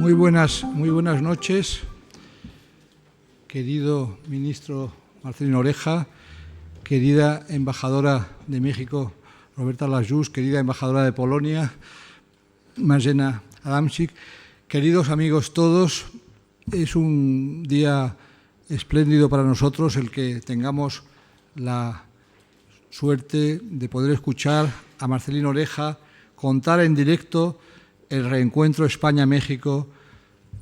Muy buenas noches, querido ministro Marcelino Oreja, querida embajadora de México Roberta Lasjus, querida embajadora de Polonia Marzena Adamczyk, queridos amigos todos. Es un día espléndido para nosotros el que tengamos la suerte de poder escuchar a Marcelino Oreja contar en directo el reencuentro España-México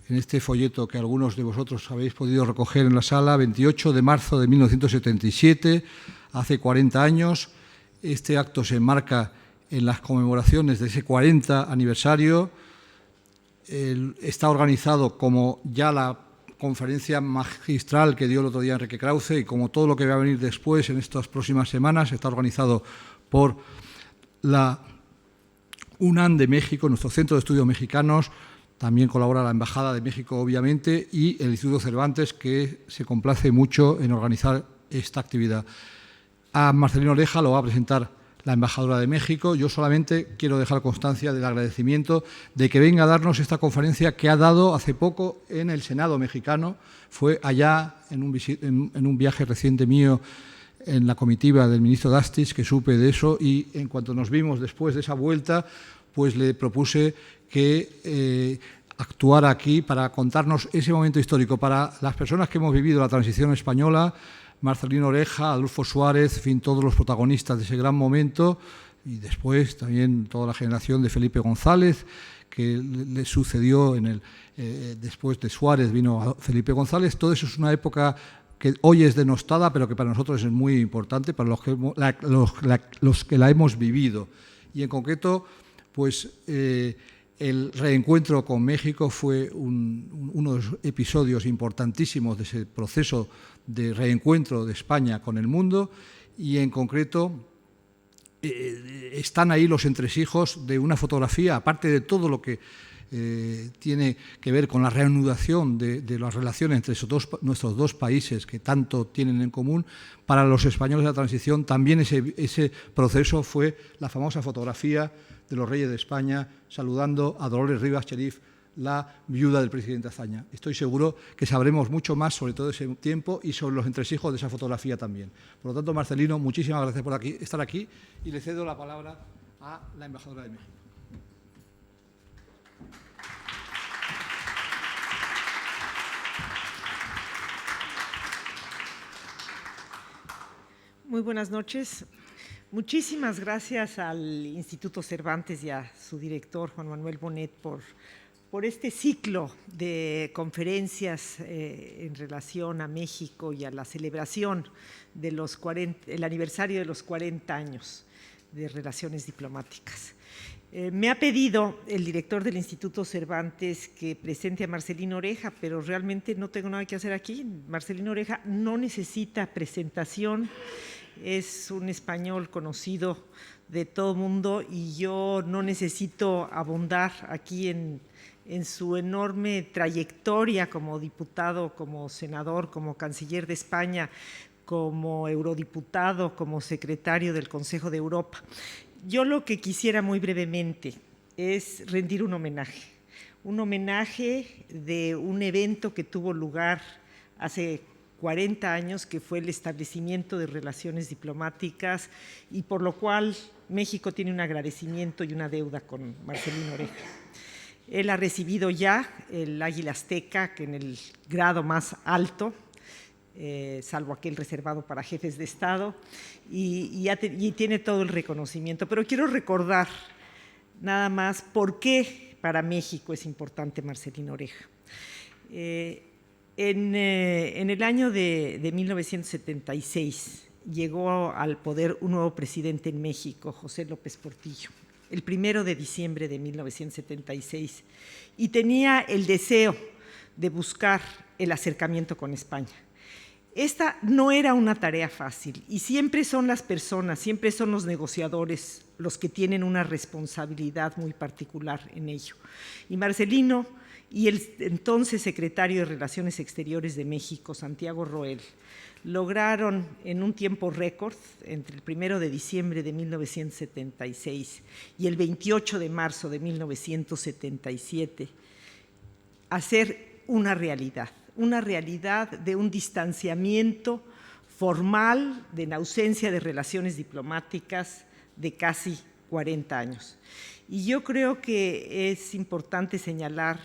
en este folleto que algunos de vosotros habéis podido recoger en la sala, 28 de marzo de 1977, hace 40 años. Este acto se enmarca en las conmemoraciones de ese 40 aniversario. Está organizado como ya la conferencia magistral que dio el otro día Enrique Krause y como todo lo que va a venir después en estas próximas semanas. Está organizado por la UNAM de México, nuestro Centro de Estudios Mexicanos. También colabora la Embajada de México, obviamente, y el Instituto Cervantes, que se complace mucho en organizar esta actividad. A Marcelino Oreja lo va a presentar la embajadora de México. Yo solamente quiero dejar constancia del agradecimiento de que venga a darnos esta conferencia que ha dado hace poco en el Senado mexicano. Fue allá en un viaje reciente mío en la comitiva del ministro Dastis que supe de eso, y en cuanto nos vimos después de esa vuelta, pues le propuse que actuara aquí para contarnos ese momento histórico. Para las personas que hemos vivido la transición española, Marcelino Oreja, Adolfo Suárez, en fin, todos los protagonistas de ese gran momento, y después también toda la generación de Felipe González, que le sucedió después de Suárez vino Felipe González. Todo eso es una época que hoy es denostada, pero que para nosotros es muy importante, para los que la hemos vivido. Y en concreto, pues el reencuentro con México fue uno de los episodios importantísimos de ese proceso de reencuentro de España con el mundo, y en concreto están ahí los entresijos de una fotografía, aparte de todo lo que tiene que ver con la reanudación de las relaciones entre nuestros dos países que tanto tienen en común. Para los españoles de la transición también ese proceso fue la famosa fotografía de los reyes de España saludando a Dolores Rivas Cherif, la viuda del presidente Azaña. Estoy seguro que sabremos mucho más sobre todo ese tiempo y sobre los entresijos de esa fotografía también. Por lo tanto, Marcelino, muchísimas gracias por estar aquí, y le cedo la palabra a la embajadora de México. Muy buenas noches. Muchísimas gracias al Instituto Cervantes y a su director, Juan Manuel Bonet, por este ciclo de conferencias en relación a México y a la celebración el aniversario de los 40 años de relaciones diplomáticas. Me ha pedido el director del Instituto Cervantes que presente a Marcelino Oreja, pero realmente no tengo nada que hacer aquí. Marcelino Oreja no necesita presentación. Es un español conocido de todo el mundo y yo no necesito abundar aquí en su enorme trayectoria como diputado, como senador, como canciller de España, como eurodiputado, como secretario del Consejo de Europa. Yo lo que quisiera muy brevemente es rendir un homenaje de un evento que tuvo lugar hace 40 años, que fue el establecimiento de relaciones diplomáticas, y por lo cual México tiene un agradecimiento y una deuda con Marcelino Oreja. Él ha recibido ya el Águila Azteca, que en el grado más alto, salvo aquel reservado para jefes de Estado, y tiene todo el reconocimiento. Pero quiero recordar nada más por qué para México es importante Marcelino Oreja. En el año de 1976 llegó al poder un nuevo presidente en México, José López Portillo, el 1 de diciembre de 1976, y tenía el deseo de buscar el acercamiento con España. Esta no era una tarea fácil, y siempre son las personas, siempre son los negociadores los que tienen una responsabilidad muy particular en ello. Y Marcelino y el entonces secretario de Relaciones Exteriores de México, Santiago Roel, lograron en un tiempo récord, entre el 1 de diciembre de 1976 y el 28 de marzo de 1977, hacer una realidad de un distanciamiento formal, de la ausencia de relaciones diplomáticas de casi 40 años. Y yo creo que es importante señalar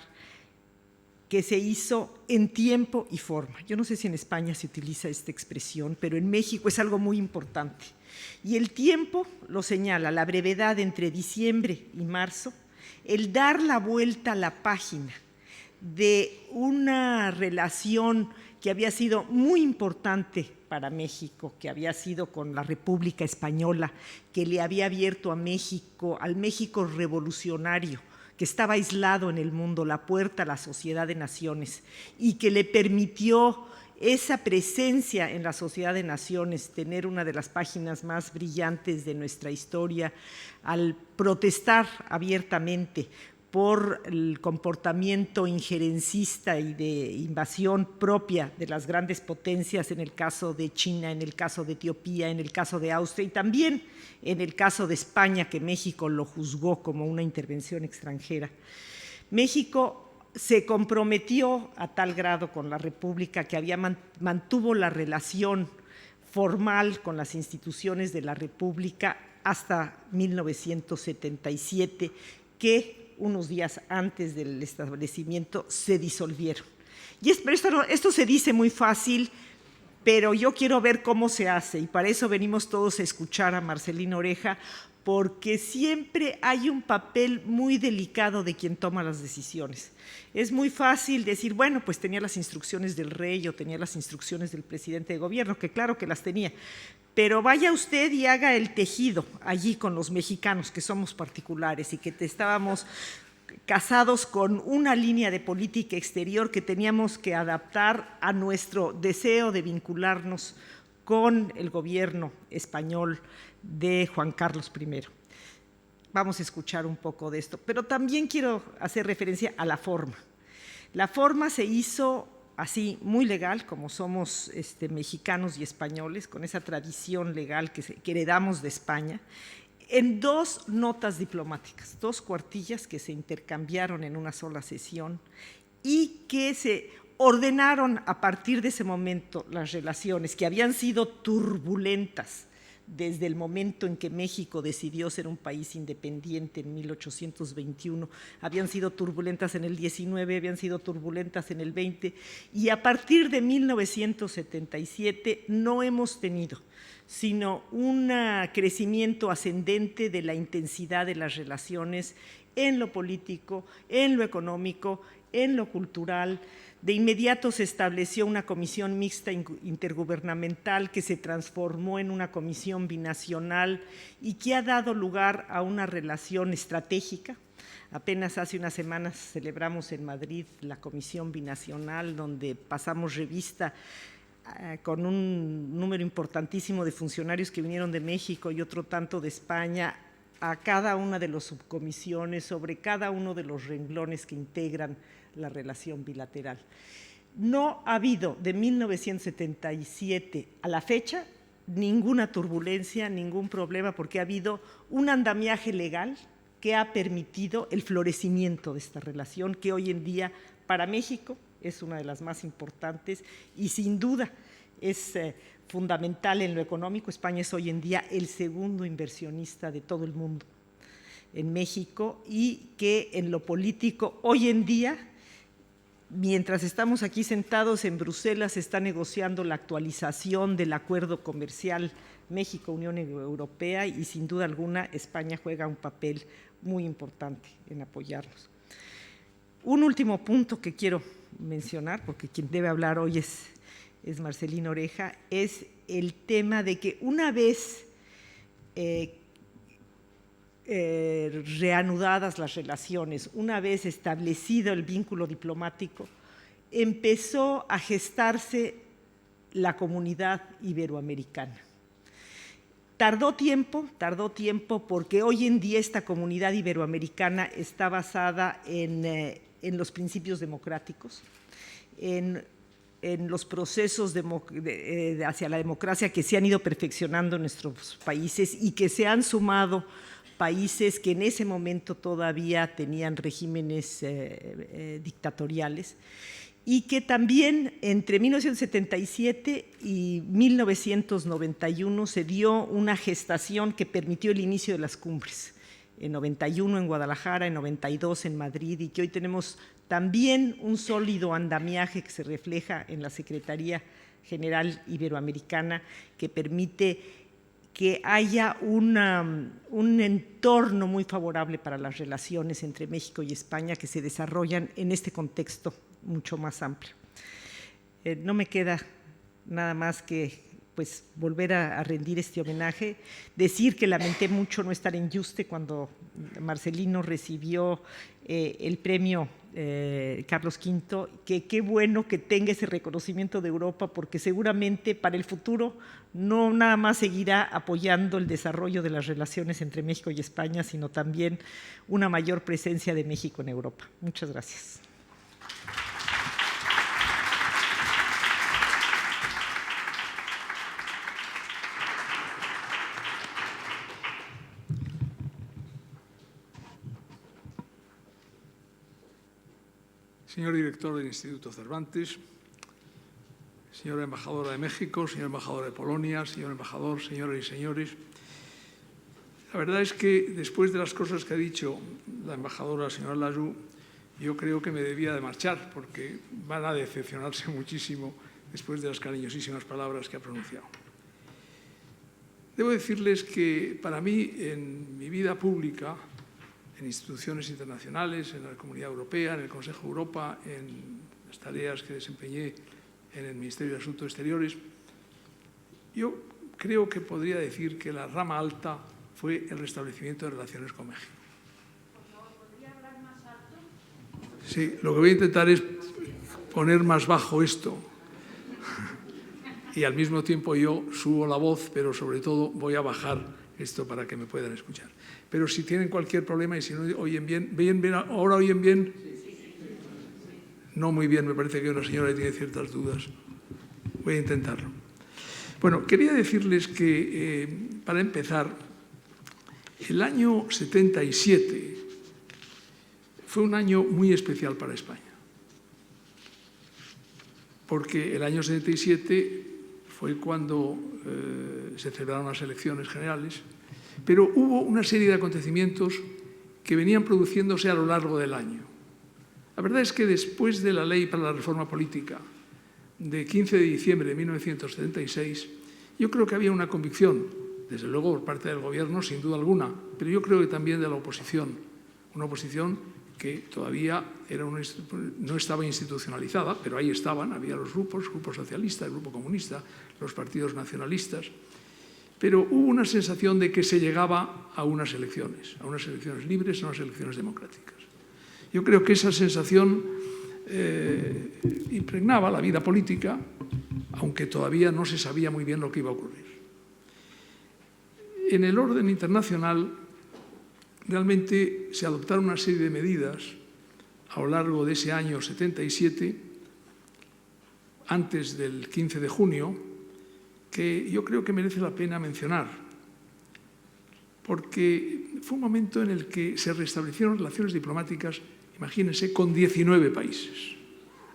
que se hizo en tiempo y forma. Yo no sé si en España se utiliza esta expresión, pero en México es algo muy importante. Y el tiempo lo señala, la brevedad entre diciembre y marzo, el dar la vuelta a la página de una relación que había sido muy importante para México, que había sido con la República Española, que le había abierto a México, al México revolucionario, que estaba aislado en el mundo, la puerta a la sociedad de naciones, y que le permitió esa presencia en la sociedad de naciones, tener una de las páginas más brillantes de nuestra historia, al protestar abiertamente por el comportamiento injerencista y de invasión propia de las grandes potencias, en el caso de China, en el caso de Etiopía, en el caso de Austria y también en el caso de España, que México lo juzgó como una intervención extranjera. México se comprometió a tal grado con la República que mantuvo la relación formal con las instituciones de la República hasta 1977, que unos días antes del establecimiento se disolvieron. Esto se dice muy fácil, pero yo quiero ver cómo se hace, y para eso venimos todos a escuchar a Marcelino Oreja, porque siempre hay un papel muy delicado de quien toma las decisiones. Es muy fácil decir, bueno, pues tenía las instrucciones del rey o tenía las instrucciones del presidente de gobierno, que claro que las tenía, pero vaya usted y haga el tejido allí con los mexicanos, que somos particulares y que estábamos casados con una línea de política exterior que teníamos que adaptar a nuestro deseo de vincularnos con el gobierno español de Juan Carlos I. Vamos a escuchar un poco de esto, pero también quiero hacer referencia a la forma. La forma se hizo así, muy legal, como somos mexicanos y españoles, con esa tradición legal que heredamos de España, en 2 notas diplomáticas, 2 cuartillas que se intercambiaron en una sola sesión y que se ordenaron a partir de ese momento las relaciones que habían sido turbulentas desde el momento en que México decidió ser un país independiente en 1821, habían sido turbulentas en el 19, habían sido turbulentas en el 20, y a partir de 1977 no hemos tenido sino un crecimiento ascendente de la intensidad de las relaciones en lo político, en lo económico, en lo cultural. De inmediato se estableció una comisión mixta intergubernamental que se transformó en una comisión binacional y que ha dado lugar a una relación estratégica. Apenas hace unas semanas celebramos en Madrid la comisión binacional, donde pasamos revista con un número importantísimo de funcionarios que vinieron de México y otro tanto de España, a cada una de las subcomisiones, sobre cada uno de los renglones que integran la relación bilateral. No ha habido de 1977 a la fecha ninguna turbulencia, ningún problema, porque ha habido un andamiaje legal que ha permitido el florecimiento de esta relación, que hoy en día para México es una de las más importantes y sin duda es fundamental en lo económico. España es hoy en día el segundo inversionista de todo el mundo en México, y que en lo político hoy en día, mientras estamos aquí sentados en Bruselas, se está negociando la actualización del acuerdo comercial México-Unión Europea, y sin duda alguna España juega un papel muy importante en apoyarnos. Un último punto que quiero mencionar, porque quien debe hablar hoy es Marcelino Oreja, es el tema de que una vez reanudadas las relaciones, una vez establecido el vínculo diplomático, empezó a gestarse la comunidad iberoamericana. Tardó tiempo porque hoy en día esta comunidad iberoamericana está basada en los principios democráticos, en los procesos hacia la democracia que se han ido perfeccionando en nuestros países y que se han sumado países que en ese momento todavía tenían regímenes dictatoriales, y que también entre 1977 y 1991 se dio una gestación que permitió el inicio de las cumbres, en 91 en Guadalajara, en 92 en Madrid, y que hoy tenemos también un sólido andamiaje que se refleja en la Secretaría General Iberoamericana, que permite que haya un entorno muy favorable para las relaciones entre México y España que se desarrollan en este contexto mucho más amplio. No me queda nada más que volver a rendir este homenaje, decir que lamenté mucho no estar en Yuste cuando Marcelino recibió el premio Carlos V, que qué bueno que tenga ese reconocimiento de Europa, porque seguramente para el futuro no nada más seguirá apoyando el desarrollo de las relaciones entre México y España, sino también una mayor presencia de México en Europa. Muchas gracias. Señor director del Instituto Cervantes, señora embajadora de México, señor embajador de Polonia, señor embajador, señoras y señores, la verdad es que después de las cosas que ha dicho la embajadora señora Lajoux, yo creo que me debía de marchar, porque van a decepcionarse muchísimo después de las cariñosísimas palabras que ha pronunciado. Debo decirles que para mí, en mi vida pública, en instituciones internacionales, en la Comunidad Europea, en el Consejo de Europa, en las tareas que desempeñé en el Ministerio de Asuntos Exteriores, yo creo que podría decir que la rama alta fue el restablecimiento de relaciones con México. Por favor, ¿podría hablar más alto? Sí, lo que voy a intentar es poner más bajo esto y al mismo tiempo yo subo la voz, pero sobre todo voy a bajar esto para que me puedan escuchar. Pero si tienen cualquier problema y si no oyen bien, ¿ahora oyen bien? No muy bien, me parece que una señora tiene ciertas dudas. Voy a intentarlo. Bueno, quería decirles que, para empezar, el año 77 fue un año muy especial para España, porque el año 77 fue cuando se celebraron las elecciones generales, pero hubo una serie de acontecimientos que venían produciéndose a lo largo del año. La verdad es que después de la Ley para la Reforma Política de 15 de diciembre de 1976, yo creo que había una convicción, desde luego por parte del Gobierno, sin duda alguna, pero yo creo que también de la oposición, una oposición que todavía no estaba institucionalizada, pero ahí estaban, había los grupos, el Grupo Socialista, el Grupo Comunista, los partidos nacionalistas, pero hubo una sensación de que se llegaba a unas elecciones libres, a unas elecciones democráticas. Yo creo que esa sensación impregnaba la vida política, aunque todavía no se sabía muy bien lo que iba a ocurrir. En el orden internacional, realmente se adoptaron una serie de medidas a lo largo de ese año 77, antes del 15 de junio, que yo creo que merece la pena mencionar, porque fue un momento en el que se restablecieron relaciones diplomáticas, imagínense, con 19 países.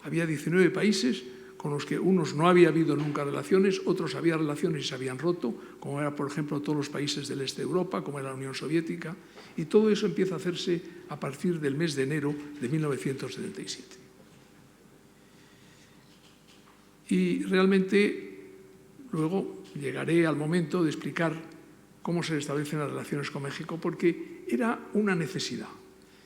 Había 19 países con los que unos no había habido nunca relaciones, otros había relaciones y se habían roto, como era, por ejemplo, todos los países del este de Europa, como era la Unión Soviética, y todo eso empieza a hacerse a partir del mes de enero de 1977. Y realmente luego llegaré al momento de explicar cómo se restablecen las relaciones con México, porque era una necesidad.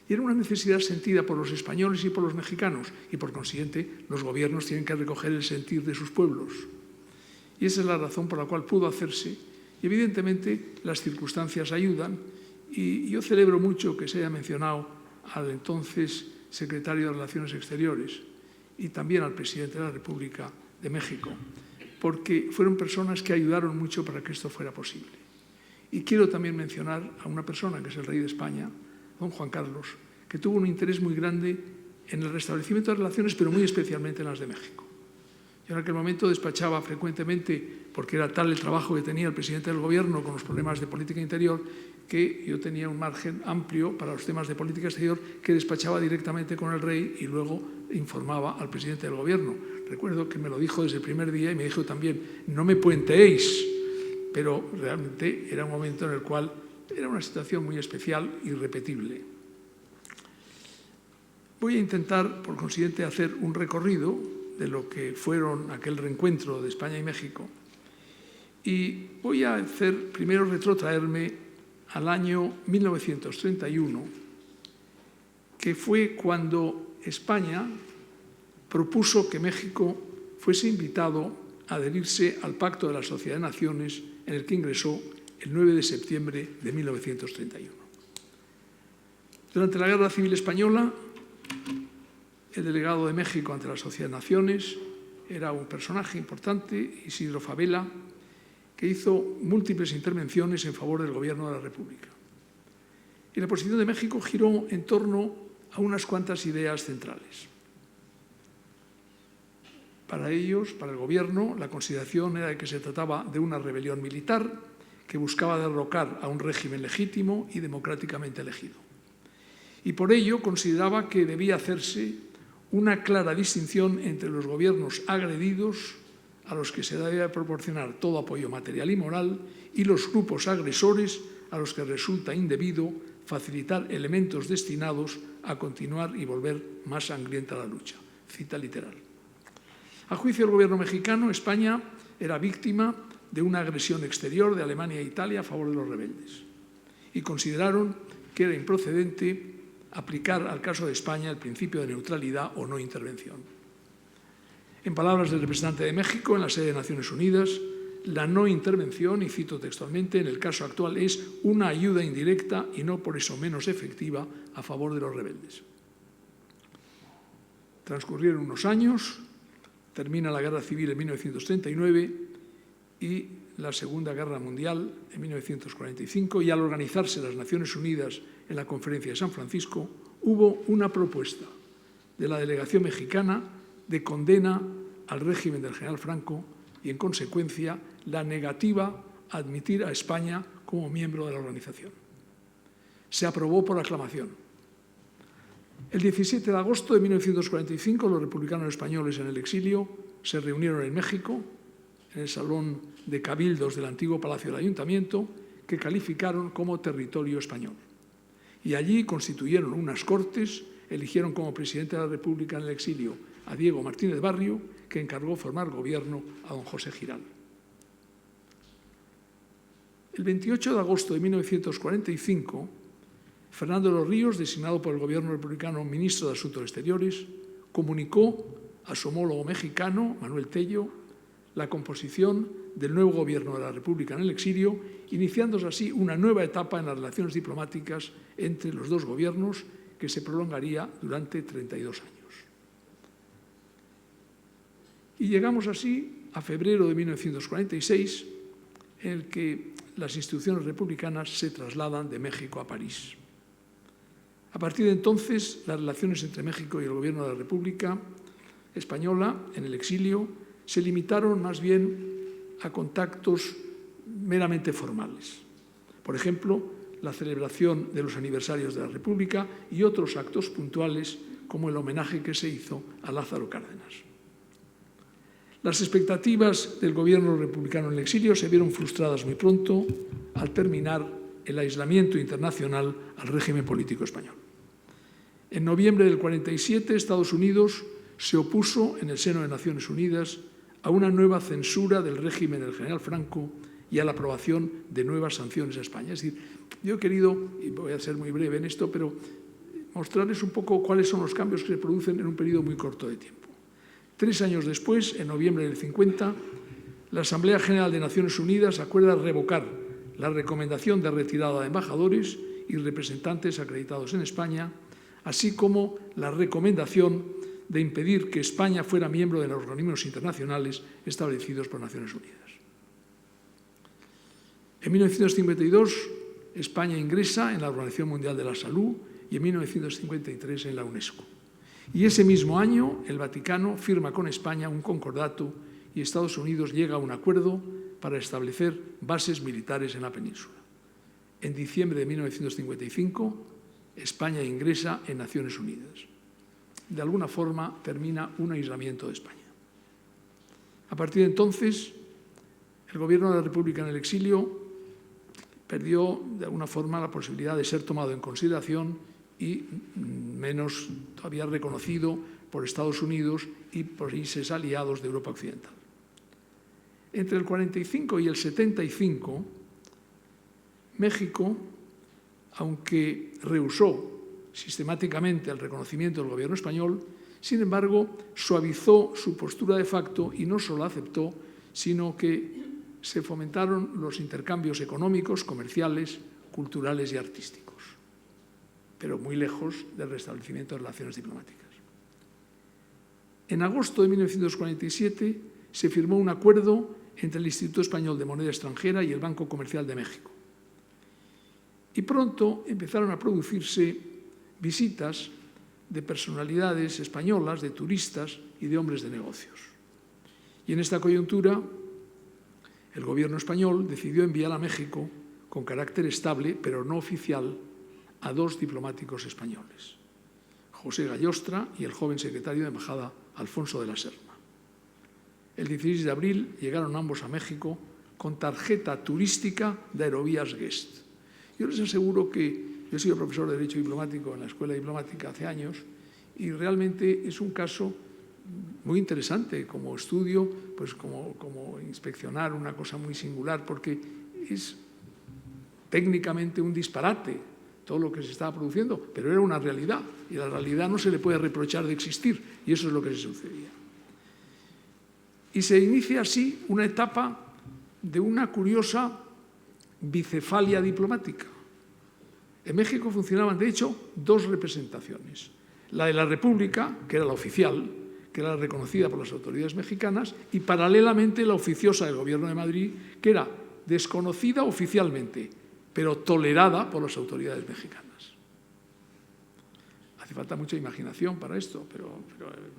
Y era una necesidad sentida por los españoles y por los mexicanos, y por consiguiente los gobiernos tienen que recoger el sentir de sus pueblos. Y esa es la razón por la cual pudo hacerse. Y evidentemente las circunstancias ayudan, y yo celebro mucho que se haya mencionado al entonces secretario de Relaciones Exteriores y también al presidente de la República de México, porque fueron personas que ayudaron mucho para que esto fuera posible. Y quiero también mencionar a una persona que es el rey de España, don Juan Carlos, que tuvo un interés muy grande en el restablecimiento de relaciones, pero muy especialmente en las de México. Yo en aquel momento despachaba frecuentemente, porque era tal el trabajo que tenía el presidente del Gobierno con los problemas de política interior, que yo tenía un margen amplio para los temas de política exterior que despachaba directamente con el rey y luego informaba al presidente del Gobierno. Recuerdo que me lo dijo desde el primer día y me dijo también, no me puenteéis, pero realmente era un momento en el cual era una situación muy especial y irrepetible. Voy a intentar, por consiguiente, hacer un recorrido de lo que fueron aquel reencuentro de España y México. Y voy a hacer, primero, retrotraerme al año 1931, que fue cuando España propuso que México fuese invitado a adherirse al Pacto de la Sociedad de Naciones, en el que ingresó el 9 de septiembre de 1931. Durante la Guerra Civil Española, el delegado de México ante la Sociedad de Naciones era un personaje importante, Isidro Fabela, que hizo múltiples intervenciones en favor del Gobierno de la República. Y la posición de México giró en torno a unas cuantas ideas centrales. Para ellos, para el Gobierno, la consideración era de que se trataba de una rebelión militar que buscaba derrocar a un régimen legítimo y democráticamente elegido. Y por ello consideraba que debía hacerse una clara distinción entre los gobiernos agredidos, a los que se debe proporcionar todo apoyo material y moral, y los grupos agresores, a los que resulta indebido facilitar elementos destinados a continuar y volver más sangrienta la lucha. Cita literal. A juicio del gobierno mexicano, España era víctima de una agresión exterior de Alemania e Italia a favor de los rebeldes, y consideraron que era improcedente aplicar al caso de España el principio de neutralidad o no intervención. En palabras del representante de México en la sede de Naciones Unidas, la no intervención, y cito textualmente, en el caso actual es una ayuda indirecta y no por eso menos efectiva a favor de los rebeldes. Transcurrieron unos años, termina la Guerra Civil en 1939 y la Segunda Guerra Mundial en 1945, y al organizarse las Naciones Unidas en la Conferencia de San Francisco, hubo una propuesta de la delegación mexicana de condena al régimen del general Franco y, en consecuencia, la negativa a admitir a España como miembro de la organización. Se aprobó por aclamación. El 17 de agosto de 1945, los republicanos españoles en el exilio se reunieron en México, en el Salón de Cabildos del antiguo Palacio del Ayuntamiento, que calificaron como territorio español. Y allí constituyeron unas Cortes, eligieron como presidente de la República en el exilio a Diego Martínez Barrio, que encargó formar gobierno a don José Giral. El 28 de agosto de 1945, Fernando de los Ríos, designado por el gobierno republicano ministro de Asuntos Exteriores, comunicó a su homólogo mexicano, Manuel Tello, la composición del nuevo gobierno de la República en el exilio, iniciándose así una nueva etapa en las relaciones diplomáticas entre los dos gobiernos, que se prolongaría durante 32 años. Y llegamos así a febrero de 1946, en el que las instituciones republicanas se trasladan de México a París. A partir de entonces, las relaciones entre México y el gobierno de la República Española en el exilio se limitaron más bien a contactos meramente formales. Por ejemplo, la celebración de los aniversarios de la República y otros actos puntuales, como el homenaje que se hizo a Lázaro Cárdenas. Las expectativas del gobierno republicano en el exilio se vieron frustradas muy pronto al terminar el aislamiento internacional al régimen político español. En noviembre del 47, Estados Unidos se opuso en el seno de Naciones Unidas a una nueva censura del régimen del general Franco y a la aprobación de nuevas sanciones a España. Es decir, yo he querido, y voy a ser muy breve en esto, pero mostrarles un poco cuáles son los cambios que se producen en un periodo muy corto de tiempo. 3 años después, en noviembre del 50, la Asamblea General de Naciones Unidas acuerda revocar la recomendación de retirada de embajadores y representantes acreditados en España, así como la recomendación de impedir que España fuera miembro de los organismos internacionales establecidos por Naciones Unidas. En 1952, España ingresa en la Organización Mundial de la Salud y en 1953 en la UNESCO. Y ese mismo año el Vaticano firma con España un concordato y Estados Unidos llega a un acuerdo para establecer bases militares en la península. En diciembre de 1955, España ingresa en Naciones Unidas. De alguna forma termina un aislamiento de España. A partir de entonces, el gobierno de la República en el exilio perdió de alguna forma la posibilidad de ser tomado en consideración y menos todavía reconocido por Estados Unidos y países aliados de Europa Occidental. Entre el 45 y el 75, México, aunque rehusó sistemáticamente el reconocimiento del gobierno español, sin embargo, suavizó su postura de facto y no solo aceptó, sino que se fomentaron los intercambios económicos, comerciales, culturales y artísticos, pero muy lejos del restablecimiento de relaciones diplomáticas. En agosto de 1947 se firmó un acuerdo entre el Instituto Español de Moneda Extranjera y el Banco Comercial de México. Y pronto empezaron a producirse visitas de personalidades españolas, de turistas y de hombres de negocios. Y en esta coyuntura, el gobierno español decidió enviar a México, con carácter estable, pero no oficial, a 2 diplomáticos españoles, José Gallostra y el joven secretario de Embajada, Alfonso de la Serna. El 16 de abril llegaron ambos a México con tarjeta turística de Aerovías Guest. Yo les aseguro que yo he sido profesor de Derecho Diplomático en la Escuela Diplomática hace años y realmente es un caso muy interesante como estudio, pues como inspeccionar una cosa muy singular, porque es técnicamente un disparate todo lo que se estaba produciendo, pero era una realidad y la realidad no se le puede reprochar de existir y eso es lo que se sucedía. Y se inicia así una etapa de una curiosa bicefalia diplomática. En México funcionaban, de hecho, 2 representaciones. La de la República, que era la oficial, que era reconocida por las autoridades mexicanas, y paralelamente la oficiosa del Gobierno de Madrid, que era desconocida oficialmente, pero tolerada por las autoridades mexicanas. Hace falta mucha imaginación para esto, pero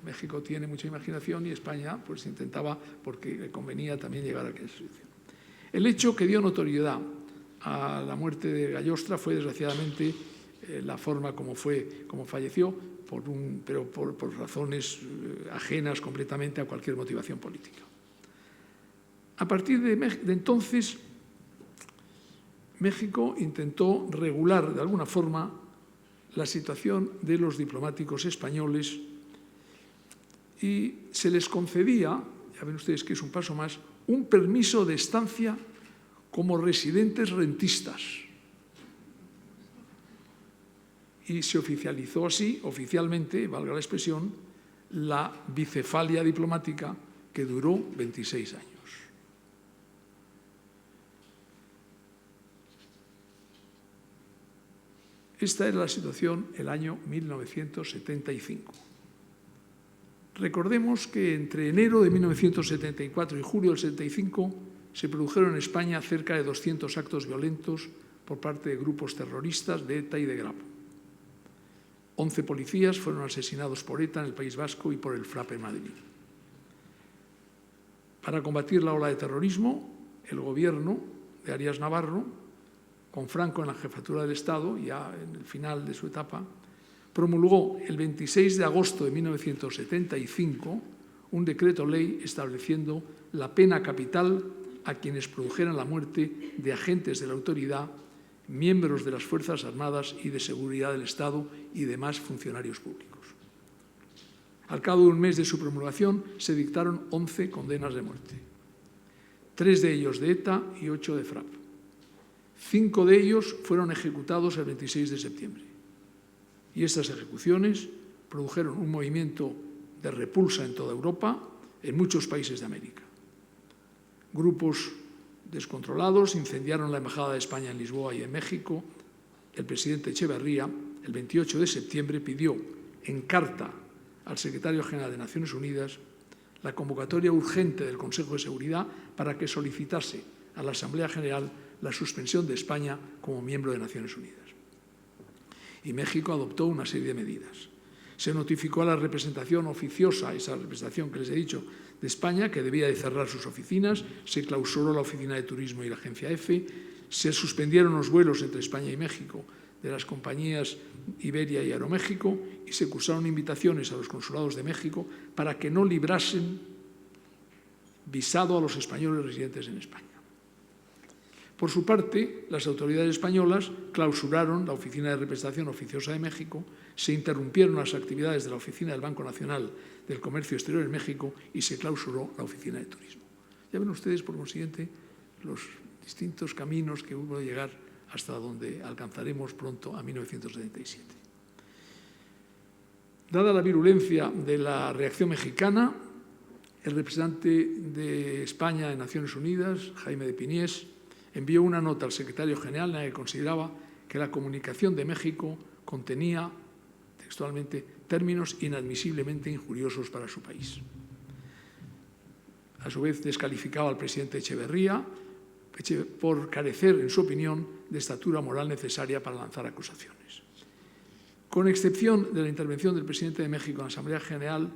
México tiene mucha imaginación y España pues intentaba, porque le convenía también llegar a aquella solución. El hecho que dio notoriedad a la muerte de Gallostra fue, desgraciadamente, la forma como falleció, pero por razones ajenas completamente a cualquier motivación política. A partir de entonces, México intentó regular de alguna forma la situación de los diplomáticos españoles y se les concedía, ya ven ustedes que es un paso más, un permiso de estancia como residentes rentistas. Y se oficializó así, oficialmente, valga la expresión, la bicefalia diplomática que duró 26 años. Esta era la situación el año 1975. Recordemos que entre enero de 1974 y julio del 75 se produjeron en España cerca de 200 actos violentos por parte de grupos terroristas de ETA y de Grapo. 11 policías fueron asesinados por ETA en el País Vasco y por el FRAP en Madrid. Para combatir la ola de terrorismo, el gobierno de Arias Navarro, con Franco en la jefatura del Estado, ya en el final de su etapa, promulgó el 26 de agosto de 1975 un decreto ley estableciendo la pena capital a quienes produjeran la muerte de agentes de la autoridad, miembros de las Fuerzas Armadas y de Seguridad del Estado y demás funcionarios públicos. Al cabo de un mes de su promulgación se dictaron 11 condenas de muerte, 3 de ellos de ETA y 8 de FRAP. 5 de ellos fueron ejecutados el 26 de septiembre. Y estas ejecuciones produjeron un movimiento de repulsa en toda Europa, en muchos países de América. Grupos descontrolados incendiaron la Embajada de España en Lisboa y en México. El presidente Echeverría, el 28 de septiembre, pidió en carta al secretario general de Naciones Unidas la convocatoria urgente del Consejo de Seguridad para que solicitase a la Asamblea General la suspensión de España como miembro de Naciones Unidas. Y México adoptó una serie de medidas. Se notificó a la representación oficiosa, esa representación que les he dicho, de España, que debía de cerrar sus oficinas, se clausuró la Oficina de Turismo y la Agencia EFE, se suspendieron los vuelos entre España y México de las compañías Iberia y Aeroméxico y se cursaron invitaciones a los consulados de México para que no librasen visado a los españoles residentes en España. Por su parte, las autoridades españolas clausuraron la Oficina de Representación Oficiosa de México, se interrumpieron las actividades de la Oficina del Banco Nacional del Comercio Exterior en México y se clausuró la Oficina de Turismo. Ya ven ustedes, por consiguiente, los distintos caminos que hubo de llegar hasta donde alcanzaremos pronto a 1977. Dada la virulencia de la reacción mexicana, el representante de España en Naciones Unidas, Jaime de Piniés, envió una nota al secretario general en la que consideraba que la comunicación de México contenía, textualmente, términos inadmisiblemente injuriosos para su país. A su vez, descalificaba al presidente Echeverría por carecer, en su opinión, de estatura moral necesaria para lanzar acusaciones. Con excepción de la intervención del presidente de México en la Asamblea General,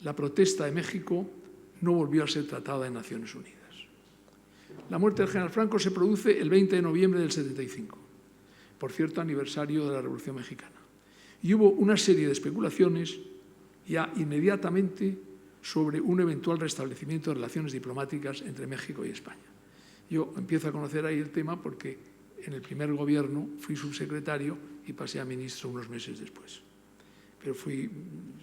la protesta de México no volvió a ser tratada en Naciones Unidas. La muerte del general Franco se produce el 20 de noviembre del 75, por cierto aniversario de la Revolución Mexicana. Y hubo una serie de especulaciones ya inmediatamente sobre un eventual restablecimiento de relaciones diplomáticas entre México y España. Yo empiezo a conocer ahí el tema porque en el primer gobierno fui subsecretario y pasé a ministro unos meses después. Pero fui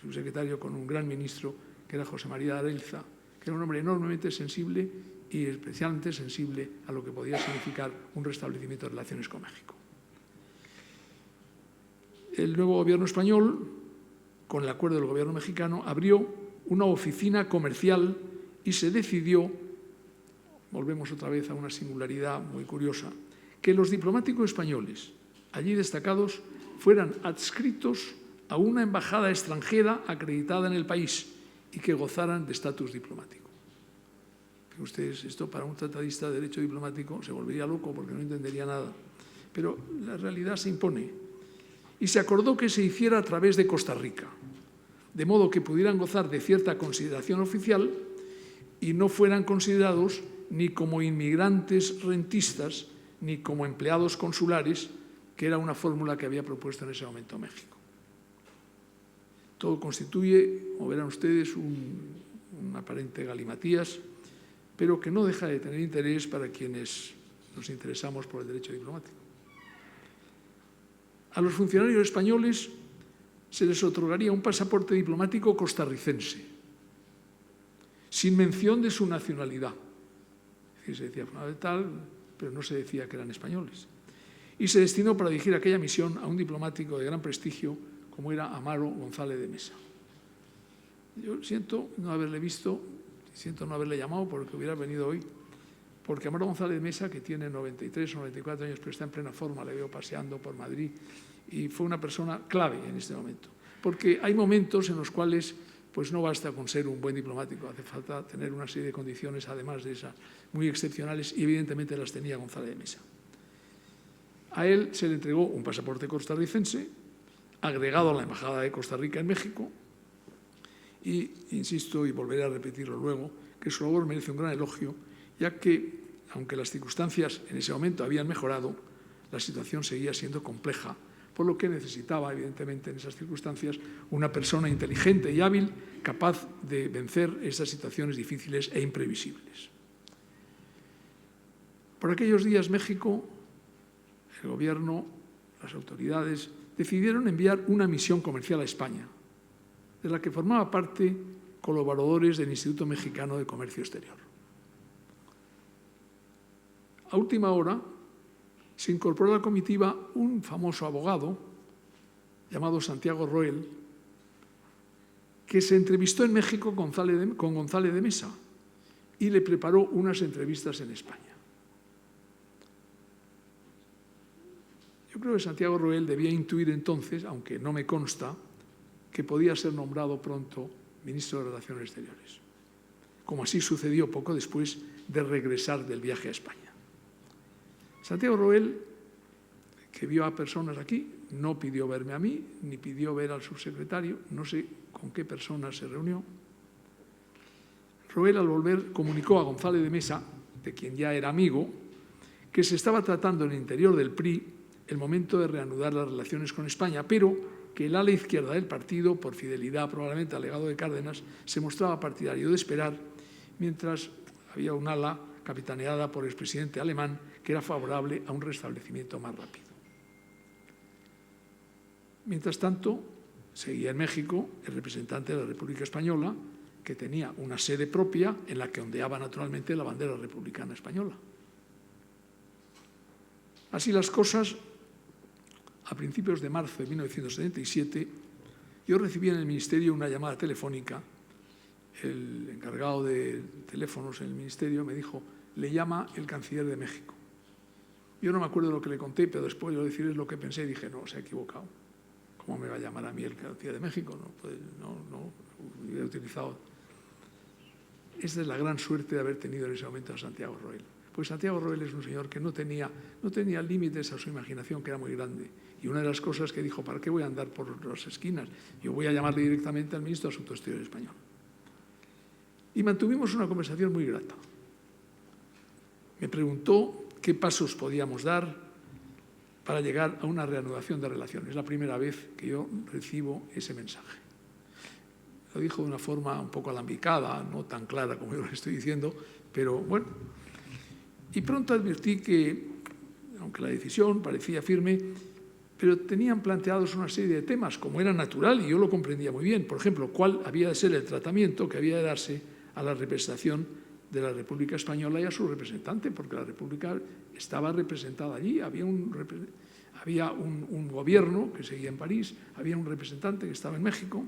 subsecretario con un gran ministro que era José María Arelza, que era un hombre enormemente sensible y especialmente sensible a lo que podía significar un restablecimiento de relaciones con México. El nuevo gobierno español, con el acuerdo del gobierno mexicano, abrió una oficina comercial y se decidió, volvemos otra vez a una singularidad muy curiosa, que los diplomáticos españoles allí destacados fueran adscritos a una embajada extranjera acreditada en el país y que gozaran de estatus diplomático. Ustedes, esto para un tratadista de derecho diplomático se volvería loco porque no entendería nada. Pero la realidad se impone. Y se acordó que se hiciera a través de Costa Rica, de modo que pudieran gozar de cierta consideración oficial y no fueran considerados ni como inmigrantes rentistas ni como empleados consulares, que era una fórmula que había propuesto en ese momento México. Todo constituye, como verán ustedes, un aparente galimatías, pero que no deja de tener interés para quienes nos interesamos por el derecho diplomático. A los funcionarios españoles se les otorgaría un pasaporte diplomático costarricense, sin mención de su nacionalidad. Es decir, se decía tal, pero no se decía que eran españoles. Y se destinó para dirigir aquella misión a un diplomático de gran prestigio como era Amaro González de Mesa. Yo siento no haberle visto, siento no haberle llamado porque hubiera venido hoy, porque Amaro González de Mesa, que tiene 93 o 94 años, pero está en plena forma, le veo paseando por Madrid, y fue una persona clave en este momento. Porque hay momentos en los cuales pues no basta con ser un buen diplomático, hace falta tener una serie de condiciones, además de esas muy excepcionales, y evidentemente las tenía González de Mesa. A él se le entregó un pasaporte costarricense, agregado a la Embajada de Costa Rica en México, y insisto, y volveré a repetirlo luego, que su labor merece un gran elogio, ya que, aunque las circunstancias en ese momento habían mejorado, la situación seguía siendo compleja, por lo que necesitaba, evidentemente, en esas circunstancias, una persona inteligente y hábil capaz de vencer esas situaciones difíciles e imprevisibles. Por aquellos días, México, el gobierno, las autoridades, decidieron enviar una misión comercial a España, de la que formaba parte colaboradores del Instituto Mexicano de Comercio Exterior. A última hora se incorporó a la comitiva un famoso abogado llamado Santiago Roel, que se entrevistó en México con González de Mesa y le preparó unas entrevistas en España. Yo creo que Santiago Roel debía intuir entonces, aunque no me consta, que podía ser nombrado pronto ministro de Relaciones Exteriores, como así sucedió poco después de regresar del viaje a España. Santiago Roel, que vio a personas aquí, no pidió verme a mí, ni pidió ver al subsecretario, no sé con qué personas se reunió. Roel, al volver, comunicó a González de Mesa, de quien ya era amigo, que se estaba tratando en el interior del PRI el momento de reanudar las relaciones con España, pero que el ala izquierda del partido, por fidelidad probablemente al legado de Cárdenas, se mostraba partidario de esperar, mientras había un ala capitaneada por el expresidente alemán que era favorable a un restablecimiento más rápido. Mientras tanto, seguía en México el representante de la República Española, que tenía una sede propia en la que ondeaba naturalmente la bandera republicana española. Así las cosas, a principios de marzo de 1977, yo recibí en el Ministerio una llamada telefónica. El encargado de teléfonos en el Ministerio me dijo: le llama el canciller de México. Yo no me acuerdo de lo que le conté, pero después de decirles lo que pensé, dije: no, se ha equivocado. ¿Cómo me va a llamar a mí el canciller de México? No hubiera utilizado. Esta es la gran suerte de haber tenido en ese momento a Santiago Roel. Pues Santiago Roel es un señor que no tenía límites a su imaginación, que era muy grande. Y una de las cosas que dijo: ¿para qué voy a andar por las esquinas? Yo voy a llamarle directamente al ministro de Asuntos Exteriores español. Y mantuvimos una conversación muy grata. Me preguntó qué pasos podíamos dar para llegar a una reanudación de relaciones. Es la primera vez que yo recibo ese mensaje. Lo dijo de una forma un poco alambicada, no tan clara como yo lo estoy diciendo, pero bueno. Y pronto advertí que, aunque la decisión parecía firme, pero tenían planteados una serie de temas, como era natural, y yo lo comprendía muy bien. Por ejemplo, cuál había de ser el tratamiento que había de darse a la representación de la República Española y a su representante, porque la República estaba representada allí, había un gobierno que seguía en París, había un representante que estaba en México.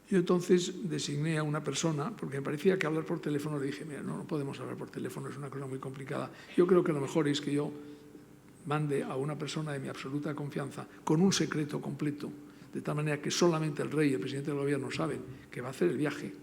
Yo entonces designé a una persona, porque me parecía que hablar por teléfono, le dije: mira, no podemos hablar por teléfono, es una cosa muy complicada. Yo creo que lo mejor es que yo mande a una persona de mi absoluta confianza con un secreto completo, de tal manera que solamente el rey y el presidente del gobierno saben que va a hacer el viaje,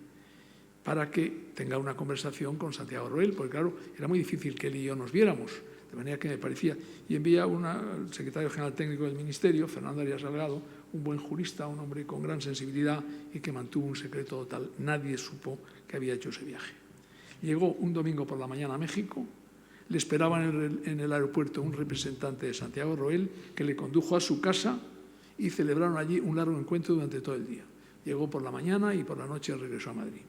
para que tenga una conversación con Santiago Roel, porque claro, era muy difícil que él y yo nos viéramos, de manera que me parecía. Y envié al secretario general técnico del Ministerio, Fernando Arias Salgado, un buen jurista, un hombre con gran sensibilidad y que mantuvo un secreto total. Nadie supo que había hecho ese viaje. Llegó un domingo por la mañana a México, le esperaba en el aeropuerto un representante de Santiago Roel que le condujo a su casa y celebraron allí un largo encuentro durante todo el día. Llegó por la mañana y por la noche regresó a Madrid.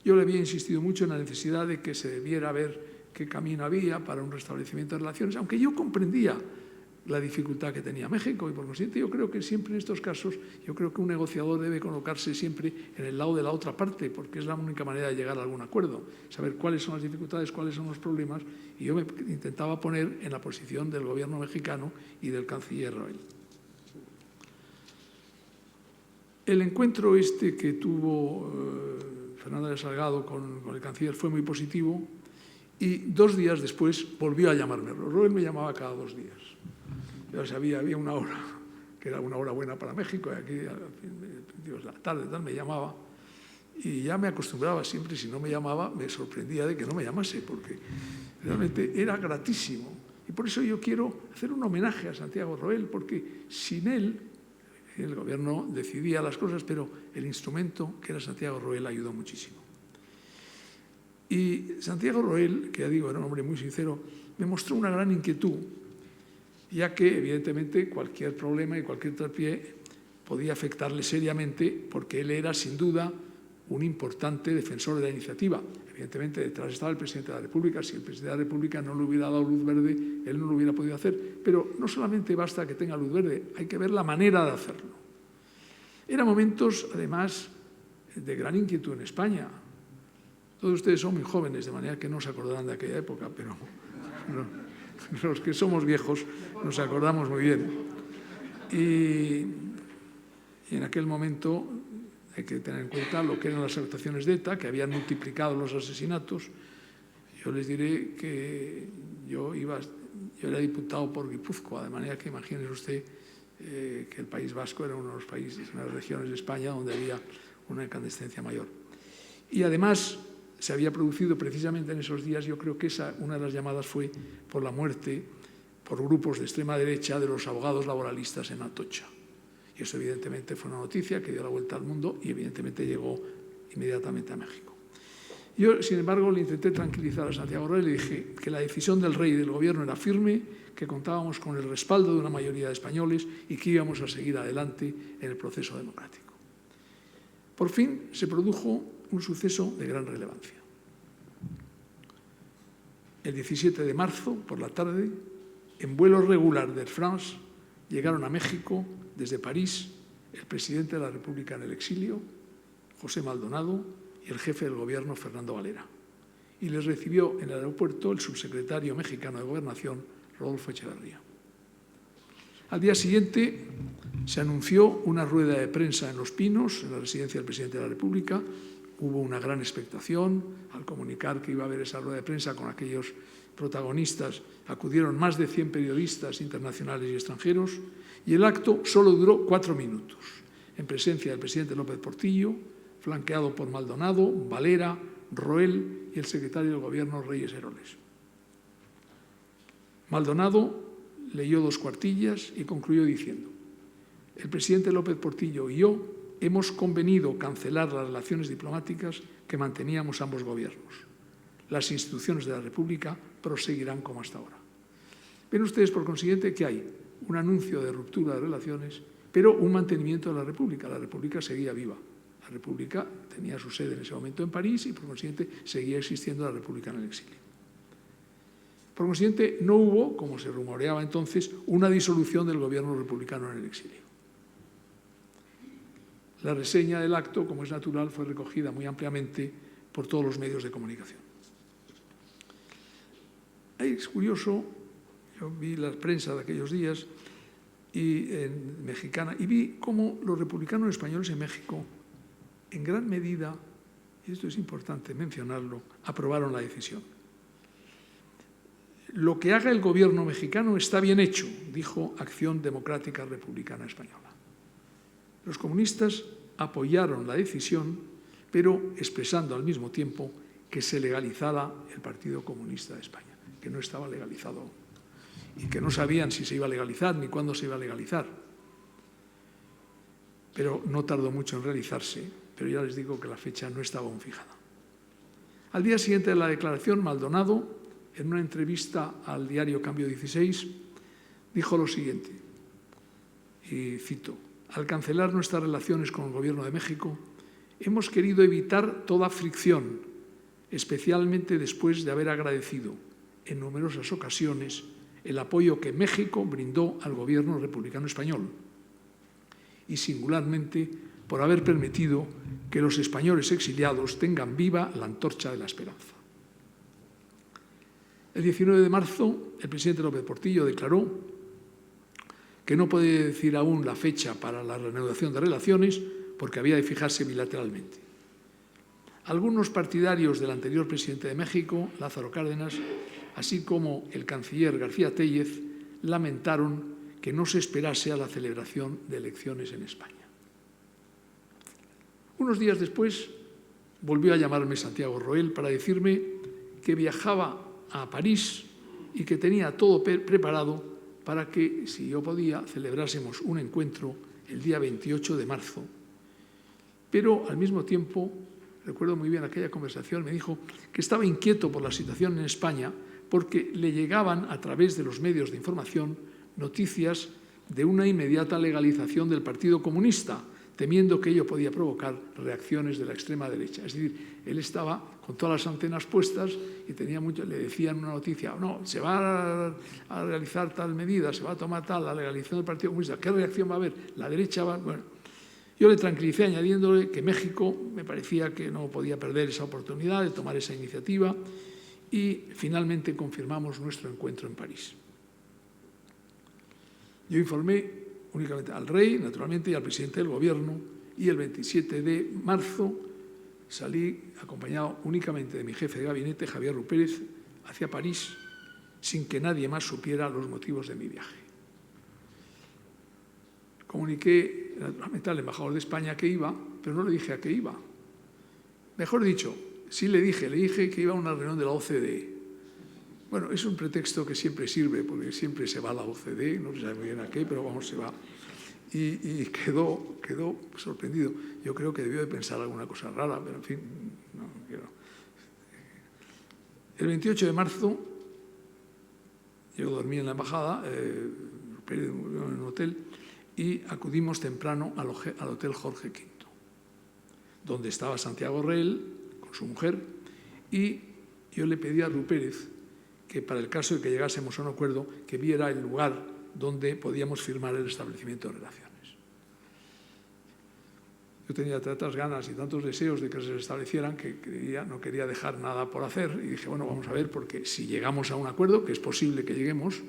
Yo le había insistido mucho en la necesidad de que se debiera ver qué camino había para un restablecimiento de relaciones, aunque yo comprendía la dificultad que tenía México, y por consiguiente yo creo que siempre en estos casos, yo creo que un negociador debe colocarse siempre en el lado de la otra parte, porque es la única manera de llegar a algún acuerdo, saber cuáles son las dificultades, cuáles son los problemas, y yo me intentaba poner en la posición del gobierno mexicano y del canciller Roel. El encuentro que tuvo Fernando de Salgado con el canciller fue muy positivo, y 2 días después volvió a llamarme. Roel me llamaba cada 2 días. Ya sabía, había una hora, que era una hora buena para México, y aquí a la tarde tal, me llamaba, y ya me acostumbraba siempre, si no me llamaba, me sorprendía de que no me llamase, porque realmente era gratísimo. Y por eso yo quiero hacer un homenaje a Santiago Roel, porque sin él, el gobierno decidía las cosas, pero el instrumento que era Santiago Roel ayudó muchísimo. Y Santiago Roel, que ya digo, era un hombre muy sincero, me mostró una gran inquietud, ya que evidentemente cualquier problema y cualquier traspié podía afectarle seriamente, porque él era sin duda un importante defensor de la iniciativa. Evidentemente detrás estaba el presidente de la República. Si el presidente de la República no le hubiera dado luz verde, él no lo hubiera podido hacer. Pero no solamente basta que tenga luz verde, hay que ver la manera de hacerlo. Eran momentos, además, de gran inquietud en España. Todos ustedes son muy jóvenes, de manera que no se acordarán de aquella época, pero los que somos viejos nos acordamos muy bien. Y en aquel momento hay que tener en cuenta lo que eran las actuaciones de ETA, que habían multiplicado los asesinatos. Yo les diré que yo era diputado por Guipúzcoa, de manera que imagínese usted que el País Vasco era uno de los países, una de las regiones de España donde había una incandescencia mayor. Y además se había producido precisamente en esos días. Yo creo que una de las llamadas fue por la muerte por grupos de extrema derecha de los abogados laboralistas en Atocha. Y eso evidentemente fue una noticia que dio la vuelta al mundo y evidentemente llegó inmediatamente a México. Yo, sin embargo, le intenté tranquilizar a Santiago Roel y le dije que la decisión del rey y del gobierno era firme, que contábamos con el respaldo de una mayoría de españoles y que íbamos a seguir adelante en el proceso democrático. Por fin se produjo un suceso de gran relevancia. El 17 de marzo, por la tarde, en vuelo regular de Air France, llegaron a México desde París el presidente de la República en el exilio, José Maldonado, y el jefe del gobierno, Fernando Valera. Y les recibió en el aeropuerto el subsecretario mexicano de Gobernación, Rodolfo Echeverría. Al día siguiente se anunció una rueda de prensa en Los Pinos, en la residencia del presidente de la República. Hubo una gran expectación al comunicar que iba a haber esa rueda de prensa con aquellos protagonistas. Acudieron más de 100 periodistas internacionales y extranjeros y el acto solo duró 4 minutos, en presencia del presidente López Portillo, flanqueado por Maldonado, Valera, Roel y el secretario del Gobierno, Reyes Heroles. Maldonado leyó 2 cuartillas y concluyó diciendo: el presidente López Portillo y yo hemos convenido cancelar las relaciones diplomáticas que manteníamos ambos gobiernos. Las instituciones de la República proseguirán como hasta ahora. Ven ustedes, por consiguiente, que hay un anuncio de ruptura de relaciones, pero un mantenimiento de la República. La República seguía viva. La República tenía su sede en ese momento en París y, por consiguiente, seguía existiendo la República en el exilio. Por consiguiente, no hubo, como se rumoreaba entonces, una disolución del gobierno republicano en el exilio. La reseña del acto, como es natural, fue recogida muy ampliamente por todos los medios de comunicación. Es curioso, yo vi la prensa de aquellos días mexicana y vi cómo los republicanos españoles en México, en gran medida, y esto es importante mencionarlo, aprobaron la decisión. Lo que haga el gobierno mexicano está bien hecho, dijo Acción Democrática Republicana Española. Los comunistas apoyaron la decisión, pero expresando al mismo tiempo que se legalizara el Partido Comunista de España, que no estaba legalizado y que no sabían si se iba a legalizar ni cuándo se iba a legalizar. Pero no tardó mucho en realizarse, pero ya les digo que la fecha no estaba aún fijada. Al día siguiente de la declaración, Maldonado, en una entrevista al diario Cambio 16, dijo lo siguiente, y cito: al cancelar nuestras relaciones con el Gobierno de México, hemos querido evitar toda fricción, especialmente después de haber agradecido en numerosas ocasiones el apoyo que México brindó al Gobierno republicano español y singularmente por haber permitido que los españoles exiliados tengan viva la antorcha de la esperanza. El 19 de marzo, el presidente López Portillo declaró que no puede decir aún la fecha para la reanudación de relaciones porque había de fijarse bilateralmente. Algunos partidarios del anterior presidente de México, Lázaro Cárdenas, así como el canciller García Téllez, lamentaron que no se esperase a la celebración de elecciones en España. Unos días después volvió a llamarme Santiago Roel para decirme que viajaba a París y que tenía todo preparado para que, si yo podía, celebrásemos un encuentro el día 28 de marzo. Pero, al mismo tiempo, recuerdo muy bien aquella conversación, me dijo que estaba inquieto por la situación en España porque le llegaban, a través de los medios de información, noticias de una inmediata legalización del Partido Comunista, temiendo que ello podía provocar reacciones de la extrema derecha. Es decir, él estaba con todas las antenas puestas y le decían una noticia: no, se va a realizar tal medida, se va a tomar tal, la legalización del Partido Comunista. ¿Qué reacción va a haber? La derecha va... Bueno, yo le tranquilicé añadiéndole que México me parecía que no podía perder esa oportunidad de tomar esa iniciativa y finalmente confirmamos nuestro encuentro en París. Yo informé únicamente al rey, naturalmente, y al presidente del gobierno, y el 27 de marzo salí acompañado únicamente de mi jefe de gabinete, Javier Rupérez, hacia París, sin que nadie más supiera los motivos de mi viaje. Comuniqué naturalmente al embajador de España que iba, pero no le dije a qué iba. Mejor dicho, Sí le dije que iba a una reunión de la OCDE. Bueno, es un pretexto que siempre sirve, porque siempre se va a la OCDE, no se sabe muy bien a qué, pero vamos, se va. Y quedó sorprendido. Yo creo que debió de pensar alguna cosa rara, pero en fin, no quiero. El 28 de marzo, yo dormí en la embajada, en un hotel, y acudimos temprano al Hotel Jorge V, donde estaba Santiago Roel con su mujer, y yo le pedí a Rupérez que para el caso de que llegásemos a un acuerdo, que viera el lugar donde podíamos firmar el establecimiento de relaciones. Yo tenía tantas ganas y tantos deseos de que se establecieran que no quería dejar nada por hacer, y dije, bueno, vamos a ver, porque si llegamos a un acuerdo, que es posible que lleguemos,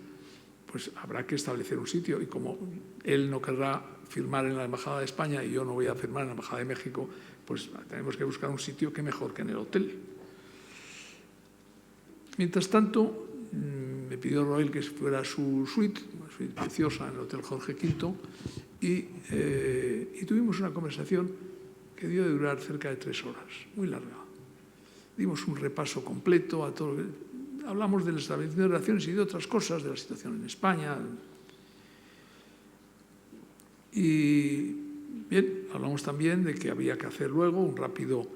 pues habrá que establecer un sitio, y como él no querrá firmar en la Embajada de España y yo no voy a firmar en la Embajada de México, pues tenemos que buscar un sitio que mejor que en el hotel. Mientras tanto, me pidió Roel que fuera a su suite, una suite preciosa en el Hotel Jorge V, y tuvimos una conversación que dio de durar cerca de 3 horas, muy larga. Dimos un repaso completo a todo. Hablamos del establecimiento de relaciones y de otras cosas, de la situación en España. Y bien, hablamos también de que había que hacer luego un rápido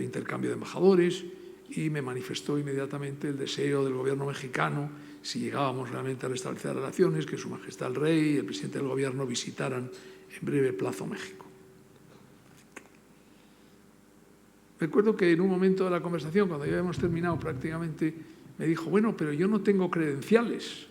intercambio de embajadores, y me manifestó inmediatamente el deseo del gobierno mexicano, si llegábamos realmente a restablecer relaciones, que Su Majestad el Rey y el presidente del gobierno visitaran en breve plazo México. Recuerdo que en un momento de la conversación, cuando ya habíamos terminado prácticamente, me dijo, bueno, pero yo no tengo credenciales,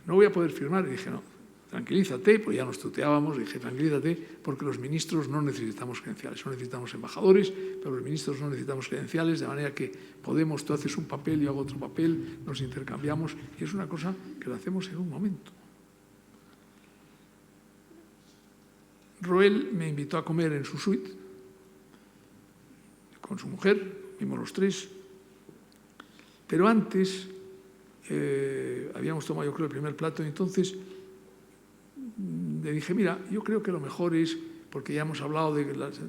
no voy a poder firmar. Y dije, no, tranquilízate, pues ya nos tuteábamos, dije, tranquilízate, porque los ministros no necesitamos credenciales, no necesitamos embajadores, pero los ministros no necesitamos credenciales, de manera que podemos, tú haces un papel, yo hago otro papel, nos intercambiamos, y es una cosa que lo hacemos en un momento. Roel me invitó a comer en su suite, con su mujer, vimos los 3, pero antes habíamos tomado, yo creo, el primer plato, y entonces le dije, mira, yo creo que lo mejor es, porque ya hemos hablado de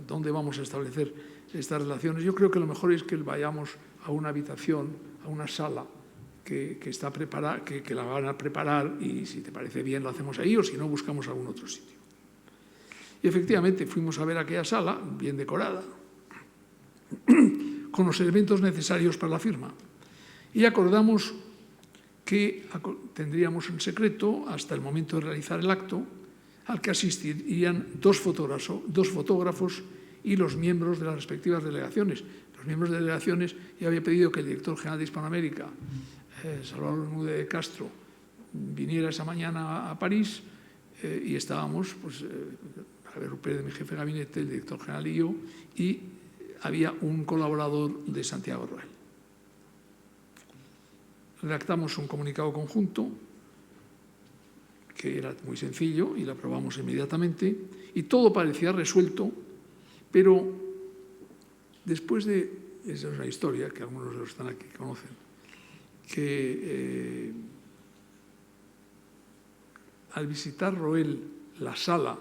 dónde vamos a establecer estas relaciones, yo creo que lo mejor es que vayamos a una habitación, a una sala que está preparada, que la van a preparar, y si te parece bien lo hacemos ahí, o si no buscamos algún otro sitio. Y efectivamente fuimos a ver aquella sala, bien decorada, con los elementos necesarios para la firma. Y acordamos que tendríamos en secreto hasta el momento de realizar el acto, al que asistirían 2 fotógrafos y los miembros de las respectivas delegaciones. Los miembros de delegaciones, ya había pedido que el director general de Hispanoamérica, Salvador Bermúdez de Castro, viniera esa mañana a París, y estábamos, pues, Javier Rupérez, mi jefe de gabinete, el director general y yo, y había un colaborador de Santiago Roel. Redactamos un comunicado conjunto, que era muy sencillo, y lo aprobamos inmediatamente, y todo parecía resuelto, pero después de... Esa es una historia que algunos de los que están aquí conocen, que al visitar Roel la sala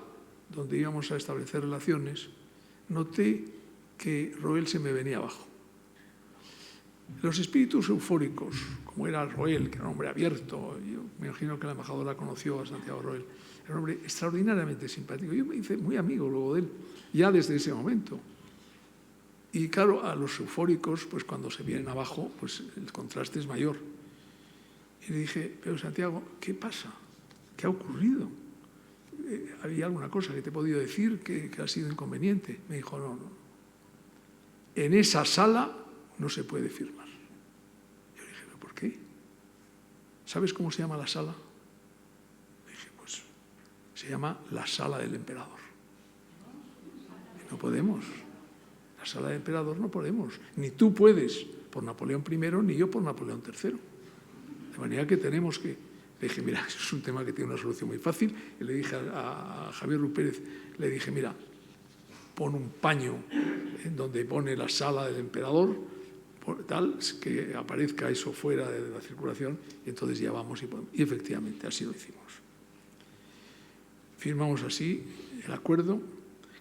donde íbamos a establecer relaciones, noté que Roel se me venía abajo. Los espíritus eufóricos, como era Roel, que era un hombre abierto, yo me imagino que la embajadora conoció a Santiago Roel, era un hombre extraordinariamente simpático. Yo me hice muy amigo luego de él, ya desde ese momento. Y claro, a los eufóricos, pues cuando se vienen abajo, pues el contraste es mayor. Y le dije, pero Santiago, ¿qué pasa? ¿Qué ha ocurrido? ¿Había alguna cosa que te he podido decir que ha sido inconveniente? Me dijo, no. En esa sala no se puede firmar. Yo le dije, ¿pero por qué? ¿Sabes cómo se llama la sala? Le dije, pues se llama la sala del emperador. Y no podemos. La sala del emperador no podemos. Ni tú puedes por Napoleón I, ni yo por Napoleón III. De manera que tenemos que... Le dije, mira, eso es un tema que tiene una solución muy fácil. Y le dije a Javier Rupérez, le dije, mira, pon un paño en donde pone la sala del emperador, tal, que aparezca eso fuera de la circulación, y entonces ya vamos y efectivamente así lo hicimos. Firmamos así el acuerdo,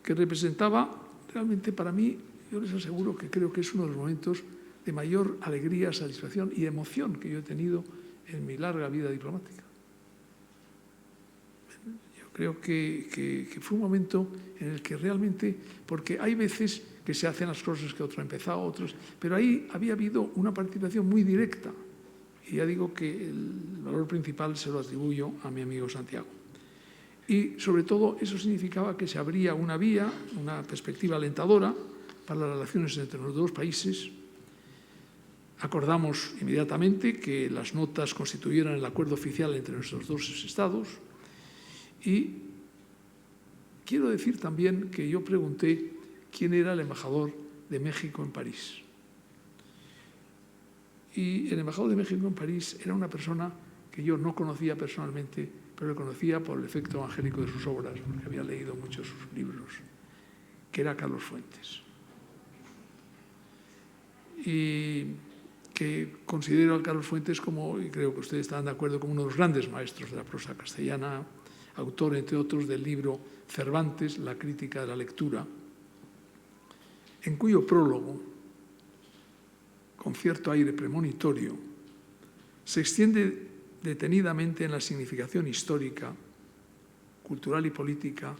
que representaba realmente para mí yo les aseguro que creo que es uno de los momentos de mayor alegría, satisfacción y emoción que yo he tenido en mi larga vida diplomática. Yo creo que fue un momento en el que realmente, porque hay veces que se hacen las cosas que otro ha empezado, otros, pero ahí había habido una participación muy directa. Y ya digo que el valor principal se lo atribuyo a mi amigo Santiago. Y sobre todo eso significaba que se abría una vía, una perspectiva alentadora para las relaciones entre los dos países. Acordamos inmediatamente que las notas constituyeran el acuerdo oficial entre nuestros dos estados y quiero decir también que yo pregunté quién era el embajador de México en París. Y el embajador de México en París era una persona que yo no conocía personalmente, pero le conocía por el efecto evangélico de sus obras, porque había leído muchos sus libros, que era Carlos Fuentes. Y que considero a Carlos Fuentes como, y creo que ustedes están de acuerdo, como uno de los grandes maestros de la prosa castellana, autor, entre otros, del libro Cervantes, la crítica de la lectura, en cuyo prólogo, con cierto aire premonitorio, se extiende detenidamente en la significación histórica, cultural y política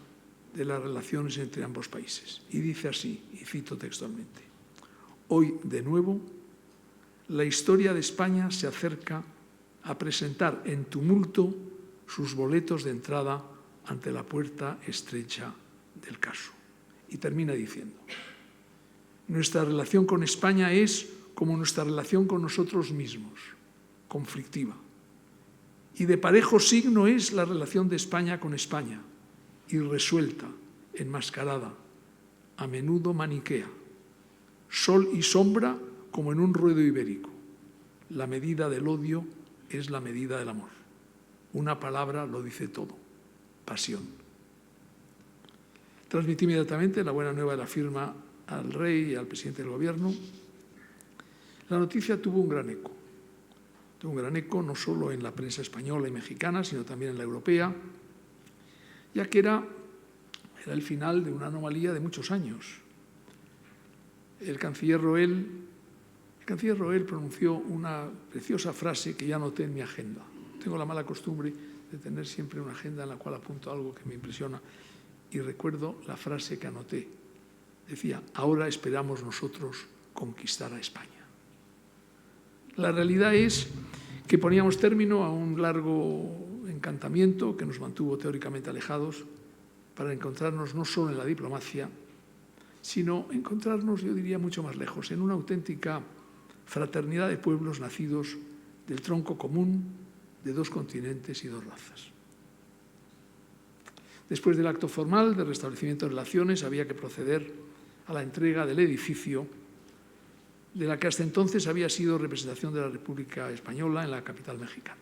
de las relaciones entre ambos países. Y dice así, y cito textualmente: hoy, de nuevo, la historia de España se acerca a presentar en tumulto sus boletos de entrada ante la puerta estrecha del caso. Y termina diciendo: nuestra relación con España es como nuestra relación con nosotros mismos, conflictiva. Y de parejo signo es la relación de España con España, irresuelta, enmascarada, a menudo maniquea, sol y sombra como en un ruedo ibérico. La medida del odio es la medida del amor. Una palabra lo dice todo: pasión. Transmití inmediatamente la buena nueva de la firma al rey y al presidente del gobierno. La noticia tuvo un gran eco. Tuvo un gran eco no solo en la prensa española y mexicana, sino también en la europea, ya que era el final de una anomalía de muchos años. El canciller Roel pronunció una preciosa frase que ya anoté en mi agenda. Tengo la mala costumbre de tener siempre una agenda en la cual apunto algo que me impresiona y recuerdo la frase que anoté. Decía: ahora esperamos nosotros conquistar a España. La realidad es que poníamos término a un largo encantamiento que nos mantuvo teóricamente alejados para encontrarnos no solo en la diplomacia, sino encontrarnos, yo diría, mucho más lejos, en una auténtica fraternidad de pueblos nacidos del tronco común de dos continentes y dos razas. Después del acto formal de restablecimiento de relaciones, había que proceder a la entrega del edificio de la que hasta entonces había sido representación de la República Española en la capital mexicana.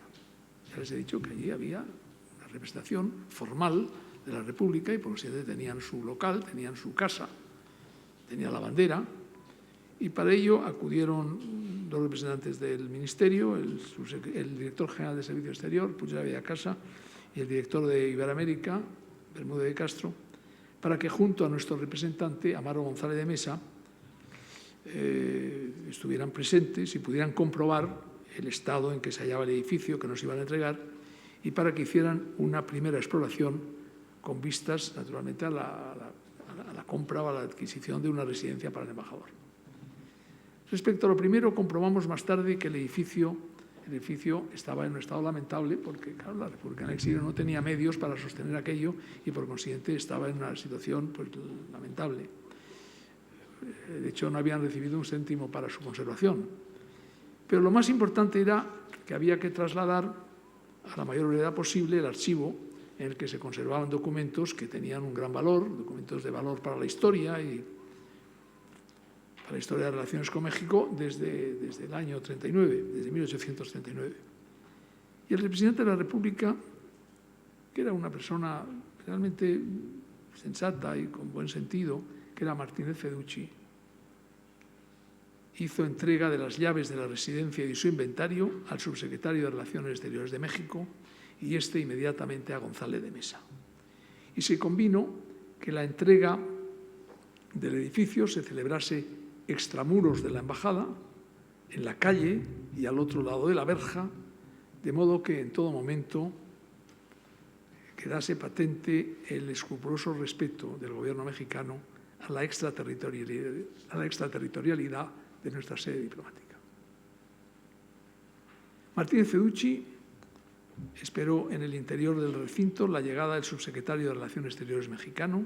Ya les he dicho que allí había una representación formal de la República y por consiguiente tenían su local, tenían su casa, tenía la bandera, y para ello acudieron dos representantes del Ministerio, el director general de Servicio Exterior, Puigdemont Vilacasa, y el director de Iberoamérica, Bermúdez de Castro, para que junto a nuestro representante, Amaro González de Mesa, estuvieran presentes y pudieran comprobar el estado en que se hallaba el edificio que nos iban a entregar y para que hicieran una primera exploración con vistas, naturalmente, a la compra o a la adquisición de una residencia para el embajador. Respecto a lo primero, comprobamos más tarde que el edificio estaba en un estado lamentable porque, claro, la República en el exilio no tenía medios para sostener aquello y, por consiguiente, estaba en una situación pues, lamentable. De hecho, no habían recibido un céntimo para su conservación. Pero lo más importante era que había que trasladar a la mayor brevedad posible el archivo en el que se conservaban documentos que tenían un gran valor, documentos de valor para la historia y para la historia de las relaciones con México desde el año 39, desde 1839. Y el presidente de la República, que era una persona realmente sensata y con buen sentido, que era Martínez Feducci, hizo entrega de las llaves de la residencia y de su inventario al subsecretario de Relaciones Exteriores de México y este inmediatamente a González de Mesa. Y se convino que la entrega del edificio se celebrase extramuros de la embajada, en la calle y al otro lado de la verja, de modo que en todo momento quedase patente el escrupuloso respeto del gobierno mexicano a la extraterritorialidad de nuestra sede diplomática. Martínez Feducci esperó en el interior del recinto la llegada del subsecretario de Relaciones Exteriores mexicano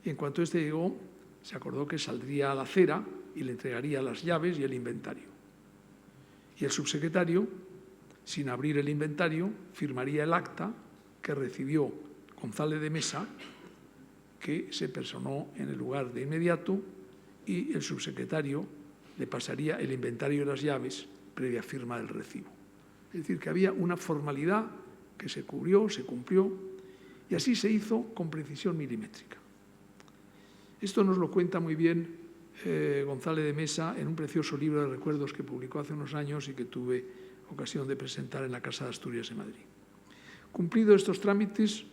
y en cuanto éste llegó, se acordó que saldría a la acera y le entregaría las llaves y el inventario. Y el subsecretario, sin abrir el inventario, firmaría el acta que recibió González de Mesa, que se personó en el lugar de inmediato, y el subsecretario le pasaría el inventario y las llaves previa firma del recibo. Es decir, que había una formalidad que se cubrió, se cumplió, y así se hizo con precisión milimétrica. Esto nos lo cuenta muy bien González de Mesa en un precioso libro de recuerdos que publicó hace unos años y que tuve ocasión de presentar en la Casa de Asturias en Madrid. Cumplidos estos trámites,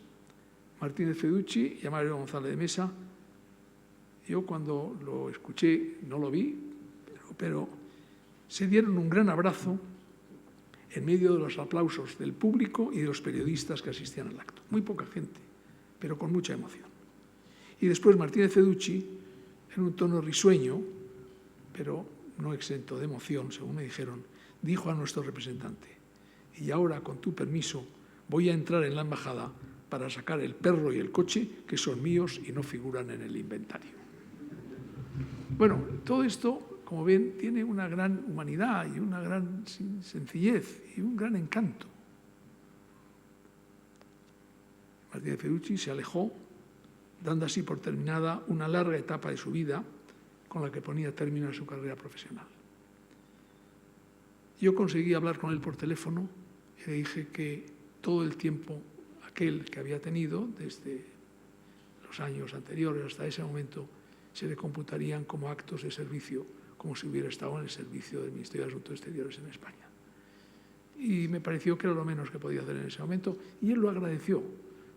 Martínez Feducci y Mario González de Mesa, yo cuando lo escuché no lo vi, pero se dieron un gran abrazo en medio de los aplausos del público y de los periodistas que asistían al acto. Muy poca gente, pero con mucha emoción. Y después Martínez Feducci, en un tono risueño, pero no exento de emoción, según me dijeron, dijo a nuestro representante: y ahora, con tu permiso, voy a entrar en la embajada para sacar el perro y el coche, que son míos y no figuran en el inventario. Bueno, todo esto, como ven, tiene una gran humanidad y una gran sencillez y un gran encanto. Martínez Feducci se alejó, dando así por terminada una larga etapa de su vida con la que ponía término a su carrera profesional. Yo conseguí hablar con él por teléfono y le dije que todo el tiempo aquel que había tenido, desde los años anteriores hasta ese momento, se le computarían como actos de servicio, como si hubiera estado en el servicio del Ministerio de Asuntos Exteriores en España. Y me pareció que era lo menos que podía hacer en ese momento, y él lo agradeció,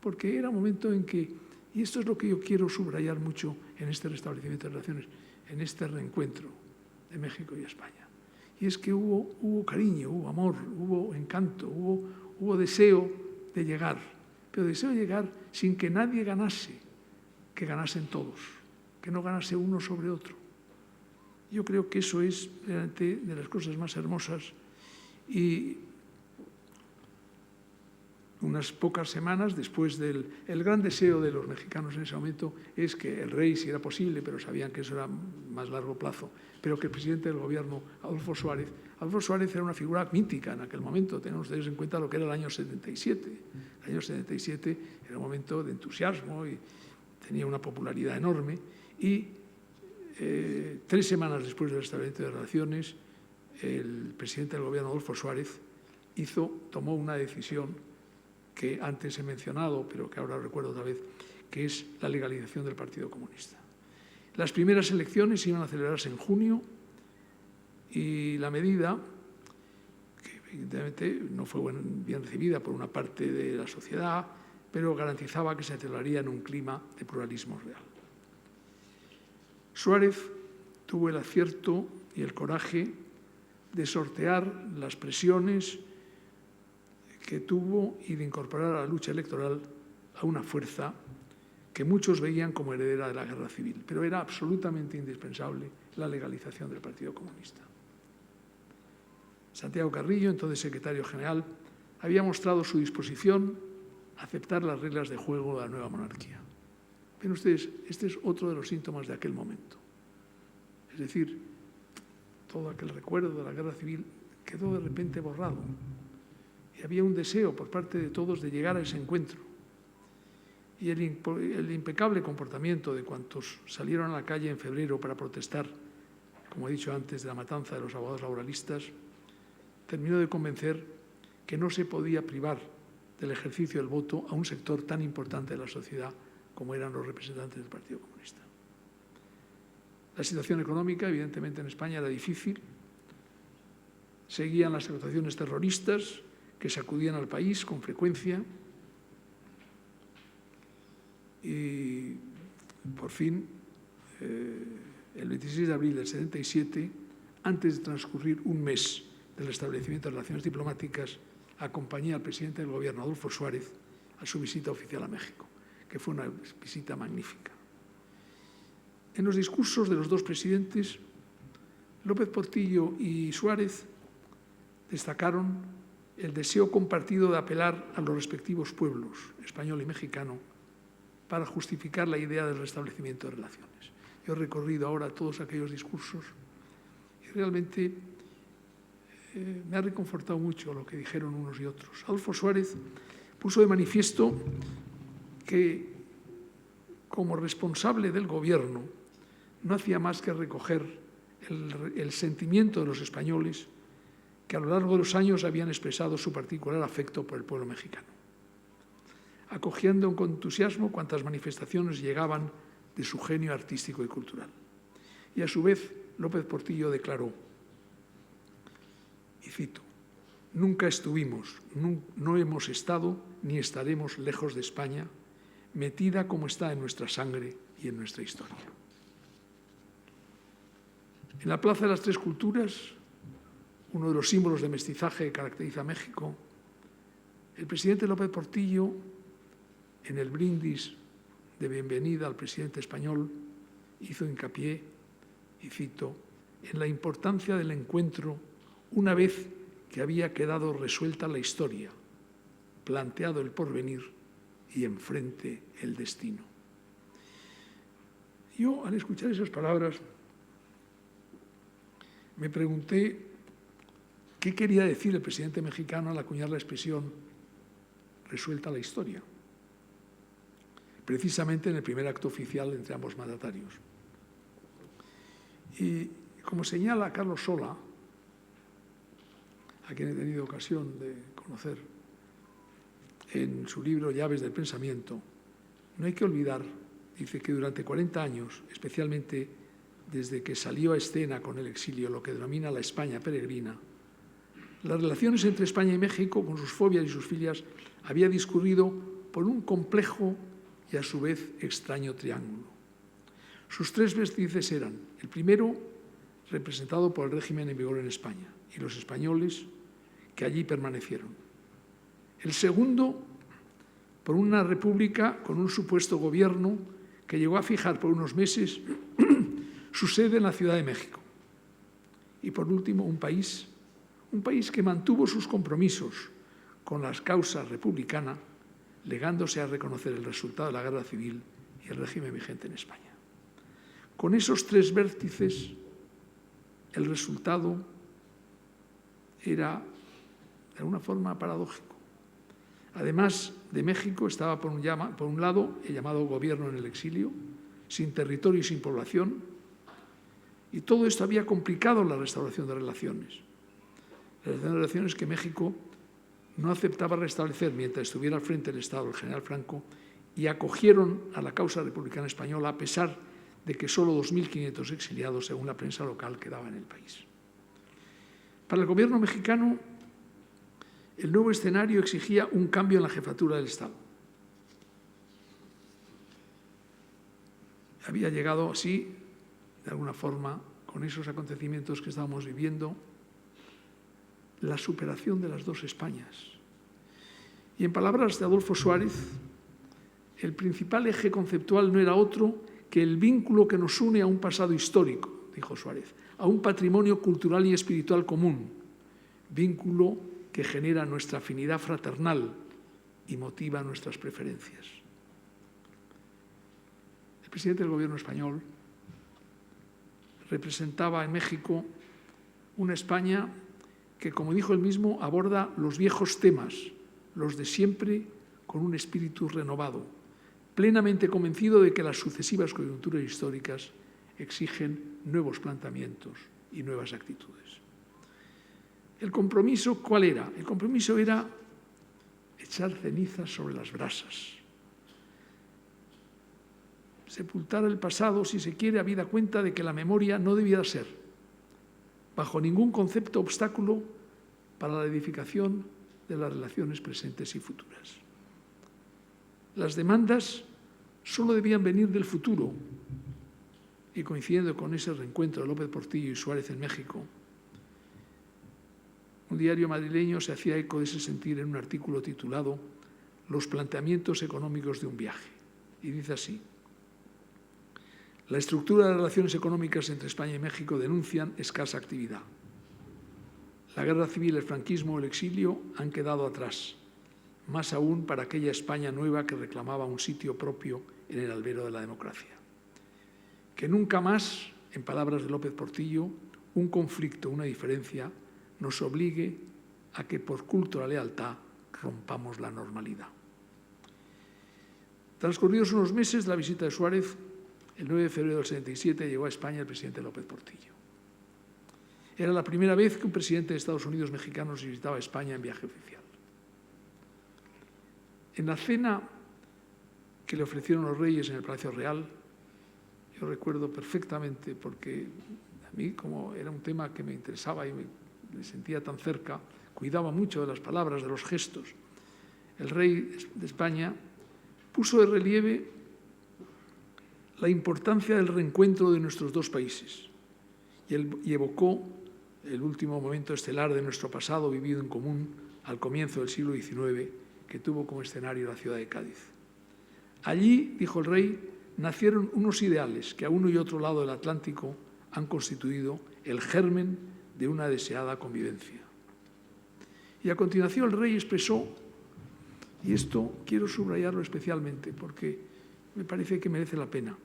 porque era un momento en que, y esto es lo que yo quiero subrayar mucho en este restablecimiento de relaciones, en este reencuentro de México y España, y es que hubo cariño, hubo amor, hubo encanto, hubo deseo de llegar, pero deseo de llegar sin que nadie ganase, que ganasen todos, que no ganase uno sobre otro. Yo creo que eso es realmente de las cosas más hermosas, y unas pocas semanas después del gran deseo de los mexicanos en ese momento es que el rey, si era posible, pero sabían que eso era más largo plazo, pero que el presidente del gobierno, Adolfo Suárez era una figura mítica en aquel momento. Tengan ustedes en cuenta lo que era el año 77. El año 77 era un momento de entusiasmo y tenía una popularidad enorme, y 3 semanas después del restablecimiento de relaciones, el presidente del gobierno, Adolfo Suárez, tomó una decisión que antes he mencionado, pero que ahora recuerdo otra vez, que es la legalización del Partido Comunista. Las primeras elecciones iban a celebrarse en junio, y la medida, que evidentemente no fue bien recibida por una parte de la sociedad, pero garantizaba que se celebraría en un clima de pluralismo real. Suárez tuvo el acierto y el coraje de sortear las presiones que tuvo y de incorporar a la lucha electoral a una fuerza que muchos veían como heredera de la guerra civil, pero era absolutamente indispensable la legalización del Partido Comunista. Santiago Carrillo, entonces secretario general, había mostrado su disposición a aceptar las reglas de juego de la nueva monarquía. Ven ustedes, este es otro de los síntomas de aquel momento. Es decir, todo aquel recuerdo de la guerra civil quedó de repente borrado. Y había un deseo por parte de todos de llegar a ese encuentro. Y el impecable comportamiento de cuantos salieron a la calle en febrero para protestar, como he dicho antes, de la matanza de los abogados laboralistas, terminó de convencer que no se podía privar del ejercicio del voto a un sector tan importante de la sociedad como eran los representantes del Partido Comunista. La situación económica, evidentemente, en España era difícil. Seguían las actuaciones terroristas que sacudían al país con frecuencia, y por fin el 26 de abril del 77, antes de transcurrir un mes del restablecimiento de relaciones diplomáticas, acompañé al presidente del Gobierno, Adolfo Suárez, a su visita oficial a México, que fue una visita magnífica. En los discursos de los dos presidentes, López Portillo y Suárez destacaron el deseo compartido de apelar a los respectivos pueblos, español y mexicano, para justificar la idea del restablecimiento de relaciones. Yo he recorrido ahora todos aquellos discursos y realmente me ha reconfortado mucho lo que dijeron unos y otros. Adolfo Suárez puso de manifiesto que, como responsable del Gobierno, no hacía más que recoger el sentimiento de los españoles que a lo largo de los años habían expresado su particular afecto por el pueblo mexicano, acogiendo con entusiasmo cuantas manifestaciones llegaban de su genio artístico y cultural. Y a su vez, López Portillo declaró, y cito, «Nunca estuvimos, no hemos estado ni estaremos lejos de España, metida como está en nuestra sangre y en nuestra historia». En la Plaza de las Tres Culturas, uno de los símbolos de mestizaje que caracteriza a México, el presidente López Portillo, en el brindis de bienvenida al presidente español, hizo hincapié, y cito, en la importancia del encuentro una vez que había quedado resuelta la historia, planteado el porvenir y enfrente el destino. Yo, al escuchar esas palabras, me pregunté qué quería decir el presidente mexicano al acuñar la expresión resuelta la historia, precisamente en el primer acto oficial entre ambos mandatarios. Y como señala Carlos Sola, a quien he tenido ocasión de conocer en su libro Llaves del Pensamiento, no hay que olvidar, dice, que durante 40 años, especialmente desde que salió a escena con el exilio lo que denomina la España peregrina, las relaciones entre España y México, con sus fobias y sus filias, había discurrido por un complejo y a su vez extraño triángulo. Sus tres vértices eran, el primero, representado por el régimen en vigor en España y los españoles que allí permanecieron. El segundo, por una república con un supuesto gobierno que llegó a fijar por unos meses su sede en la Ciudad de México. Y por último, un país que mantuvo sus compromisos con la causa republicana, negándose a reconocer el resultado de la guerra civil y el régimen vigente en España. Con esos tres vértices, el resultado era, de alguna forma, paradójico. Además de México, estaba por un lado el llamado gobierno en el exilio, sin territorio y sin población, y todo esto había complicado la restauración de relaciones. Las relaciones que México no aceptaba restablecer mientras estuviera al frente del Estado el general Franco, y acogieron a la causa republicana española a pesar de que solo 2.500 exiliados, según la prensa local, quedaban en el país. Para el gobierno mexicano, el nuevo escenario exigía un cambio en la jefatura del Estado. Había llegado así, de alguna forma, con esos acontecimientos que estábamos viviendo, la superación de las dos Españas. Y en palabras de Adolfo Suárez, el principal eje conceptual no era otro que el vínculo que nos une a un pasado histórico, dijo Suárez, a un patrimonio cultural y espiritual común, vínculo que genera nuestra afinidad fraternal y motiva nuestras preferencias. El presidente del gobierno español representaba en México una España que, como dijo él mismo, aborda los viejos temas, los de siempre, con un espíritu renovado, plenamente convencido de que las sucesivas coyunturas históricas exigen nuevos planteamientos y nuevas actitudes. ¿El compromiso cuál era? El compromiso era echar cenizas sobre las brasas, sepultar el pasado, si se quiere, habida cuenta de que la memoria no debía ser, bajo ningún concepto, obstáculo para la edificación de las relaciones presentes y futuras. Las demandas solo debían venir del futuro y coincidiendo con ese reencuentro de López Portillo y Suárez en México, un diario madrileño se hacía eco de ese sentir en un artículo titulado «Los planteamientos económicos de un viaje». Y dice así: la estructura de las relaciones económicas entre España y México denuncian escasa actividad. La guerra civil, el franquismo, el exilio han quedado atrás, más aún para aquella España nueva que reclamaba un sitio propio en el albero de la democracia. Que nunca más, en palabras de López Portillo, un conflicto, una diferencia, nos obligue a que por culto a la lealtad rompamos la normalidad. Transcurridos unos meses de la visita de Suárez, el 9 de febrero del 77 llegó a España el presidente López Portillo. Era la primera vez que un presidente de Estados Unidos mexicanos visitaba España en viaje oficial. En la cena que le ofrecieron los reyes en el Palacio Real, yo recuerdo perfectamente, porque a mí, como era un tema que me interesaba y me sentía tan cerca, cuidaba mucho de las palabras, de los gestos. El rey de España puso de relieve la importancia del reencuentro de nuestros dos países y evocó el último momento estelar de nuestro pasado vivido en común al comienzo del siglo XIX, que tuvo como escenario la ciudad de Cádiz. Allí, dijo el rey, nacieron unos ideales que a uno y otro lado del Atlántico han constituido el germen de una deseada convivencia. Y a continuación el rey expresó, y esto quiero subrayarlo especialmente porque me parece que merece la pena.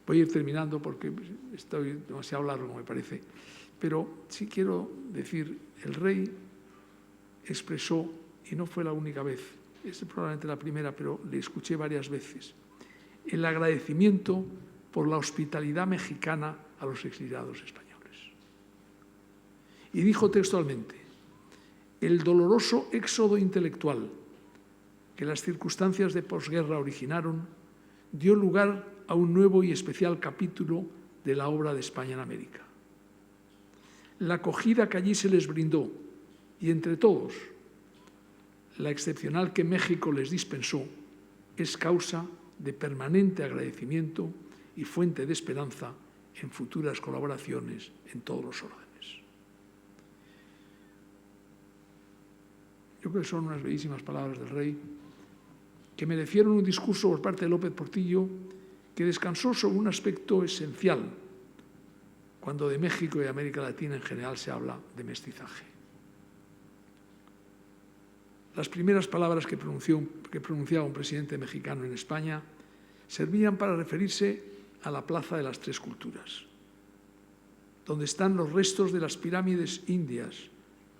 Voy a ir terminando porque estoy demasiado largo, me parece. Pero sí quiero decir, el rey expresó, y no fue la única vez, es probablemente la primera, pero le escuché varias veces, el agradecimiento por la hospitalidad mexicana a los exiliados españoles. Y dijo textualmente: el doloroso éxodo intelectual que las circunstancias de posguerra originaron dio lugar a un nuevo y especial capítulo de la obra de España en América. La acogida que allí se les brindó, y entre todos, la excepcional que México les dispensó, es causa de permanente agradecimiento y fuente de esperanza en futuras colaboraciones en todos los órdenes. Yo creo que son unas bellísimas palabras del rey que merecieron un discurso por parte de López Portillo que descansó sobre un aspecto esencial cuando de México y América Latina en general se habla de mestizaje. Las primeras palabras que pronunciaba un presidente mexicano en España servían para referirse a la Plaza de las Tres Culturas, donde están los restos de las pirámides indias,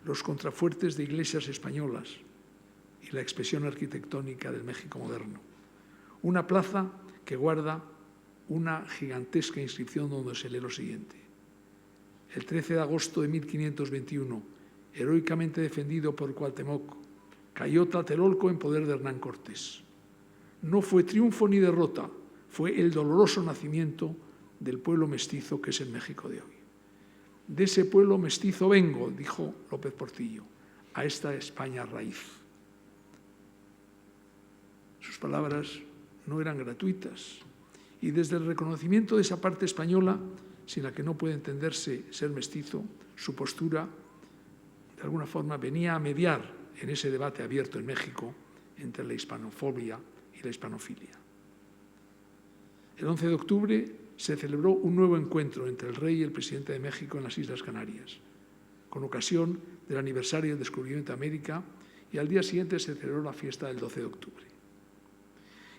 los contrafuertes de iglesias españolas y la expresión arquitectónica del México moderno. Una plaza que guarda una gigantesca inscripción donde se lee lo siguiente: el 13 de agosto de 1521, heroicamente defendido por Cuauhtémoc, cayó Tlatelolco en poder de Hernán Cortés. No fue triunfo ni derrota, fue el doloroso nacimiento del pueblo mestizo que es el México de hoy. De ese pueblo mestizo vengo, dijo López Portillo, a esta España raíz. Sus palabras no eran gratuitas y desde el reconocimiento de esa parte española, sin la que no puede entenderse ser mestizo, su postura, de alguna forma, venía a mediar en ese debate abierto en México entre la hispanofobia y la hispanofilia. El 11 de octubre se celebró un nuevo encuentro entre el rey y el presidente de México en las Islas Canarias, con ocasión del aniversario del descubrimiento de América, y al día siguiente se celebró la fiesta del 12 de octubre.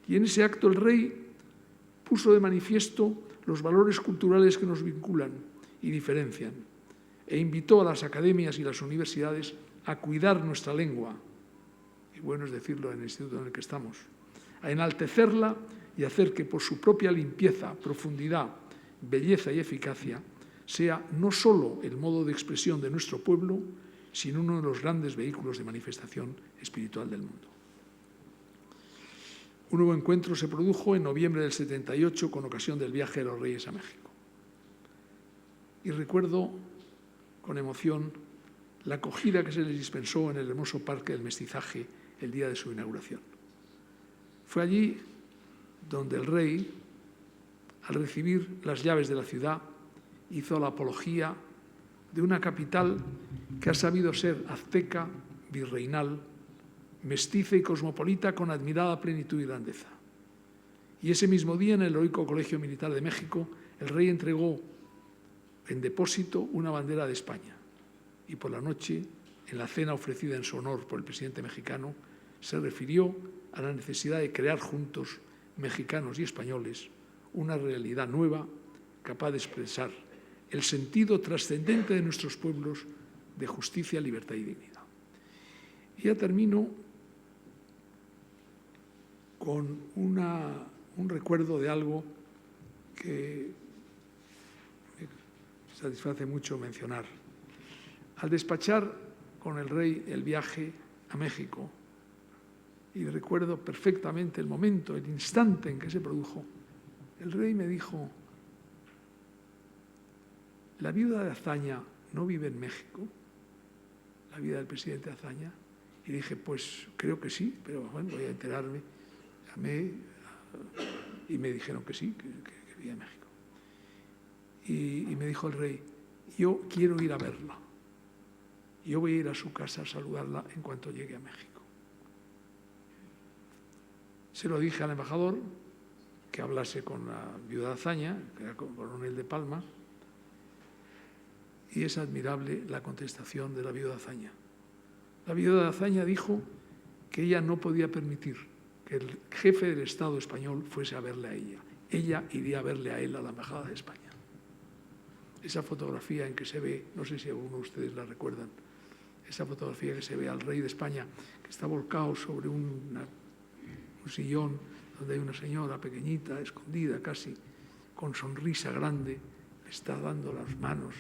Y en ese acto el rey puso de manifiesto los valores culturales que nos vinculan y diferencian, e invitó a las academias y las universidades a cuidar nuestra lengua, y bueno es decirlo en el instituto en el que estamos, a enaltecerla y hacer que por su propia limpieza, profundidad, belleza y eficacia sea no solo el modo de expresión de nuestro pueblo, sino uno de los grandes vehículos de manifestación espiritual del mundo. Un nuevo encuentro se produjo en noviembre del 78 con ocasión del viaje de los Reyes a México. Y recuerdo con emoción la acogida que se les dispensó en el hermoso Parque del Mestizaje el día de su inauguración. Fue allí donde el rey al recibir las llaves de la ciudad, hizo la apología de una capital que ha sabido ser azteca, virreinal, mestiza y cosmopolita con admirada plenitud y grandeza. Y ese mismo día, en el heroico Colegio Militar de México, el rey entregó en depósito una bandera de España. Y por la noche, en la cena ofrecida en su honor por el presidente mexicano, se refirió a la necesidad de crear juntos, mexicanos y españoles, una realidad nueva capaz de expresar el sentido trascendente de nuestros pueblos de justicia, libertad y dignidad. Y ya termino con un recuerdo de algo que me satisface mucho mencionar. Al despachar con el rey el viaje a México, y recuerdo perfectamente el momento, el instante en que se produjo, el rey me dijo: ¿la viuda de Azaña no vive en México? ¿La viuda del presidente Azaña? Y dije, pues creo que sí, pero bueno, voy a enterarme. Llamé y me dijeron que sí, que vivía en México. Y me dijo el rey, yo quiero ir a verla. Yo voy a ir a su casa a saludarla en cuanto llegue a México. Se lo dije al embajador, que hablase con la viuda de Azaña, que era coronel de Palma, y es admirable la contestación de la viuda de Azaña. La viuda de Azaña dijo que ella no podía permitir que el jefe del Estado español fuese a verle a ella. Ella iría a verle a él a la Embajada de España. Esa fotografía en que se ve, no sé si alguno de ustedes la recuerdan, esa fotografía que se ve al rey de España que está volcado sobre un sillón donde hay una señora pequeñita, escondida casi, con sonrisa grande, le está dando las manos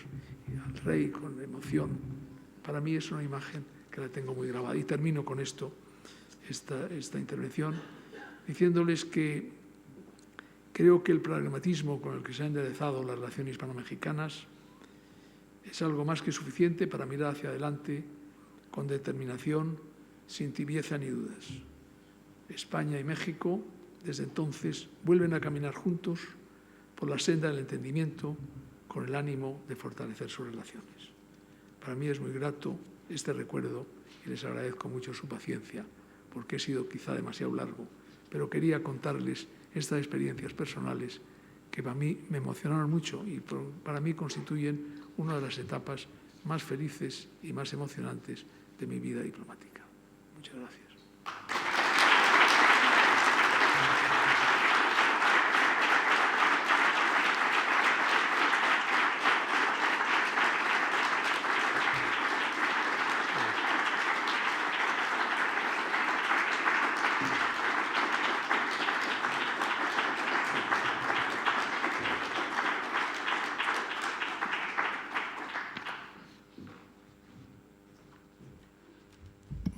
al rey con emoción. Para mí es una imagen que la tengo muy grabada. Y termino con esto, esta intervención, diciéndoles que creo que el pragmatismo con el que se han enderezado las relaciones hispano-mexicanas es algo más que suficiente para mirar hacia adelante con determinación, sin tibieza ni dudas. España y México, desde entonces, vuelven a caminar juntos por la senda del entendimiento con el ánimo de fortalecer sus relaciones. Para mí es muy grato este recuerdo y les agradezco mucho su paciencia, porque he sido quizá demasiado largo, pero quería contarles estas experiencias personales que para mí me emocionaron mucho y para mí constituyen una de las etapas más felices y más emocionantes de mi vida diplomática. Muchas gracias.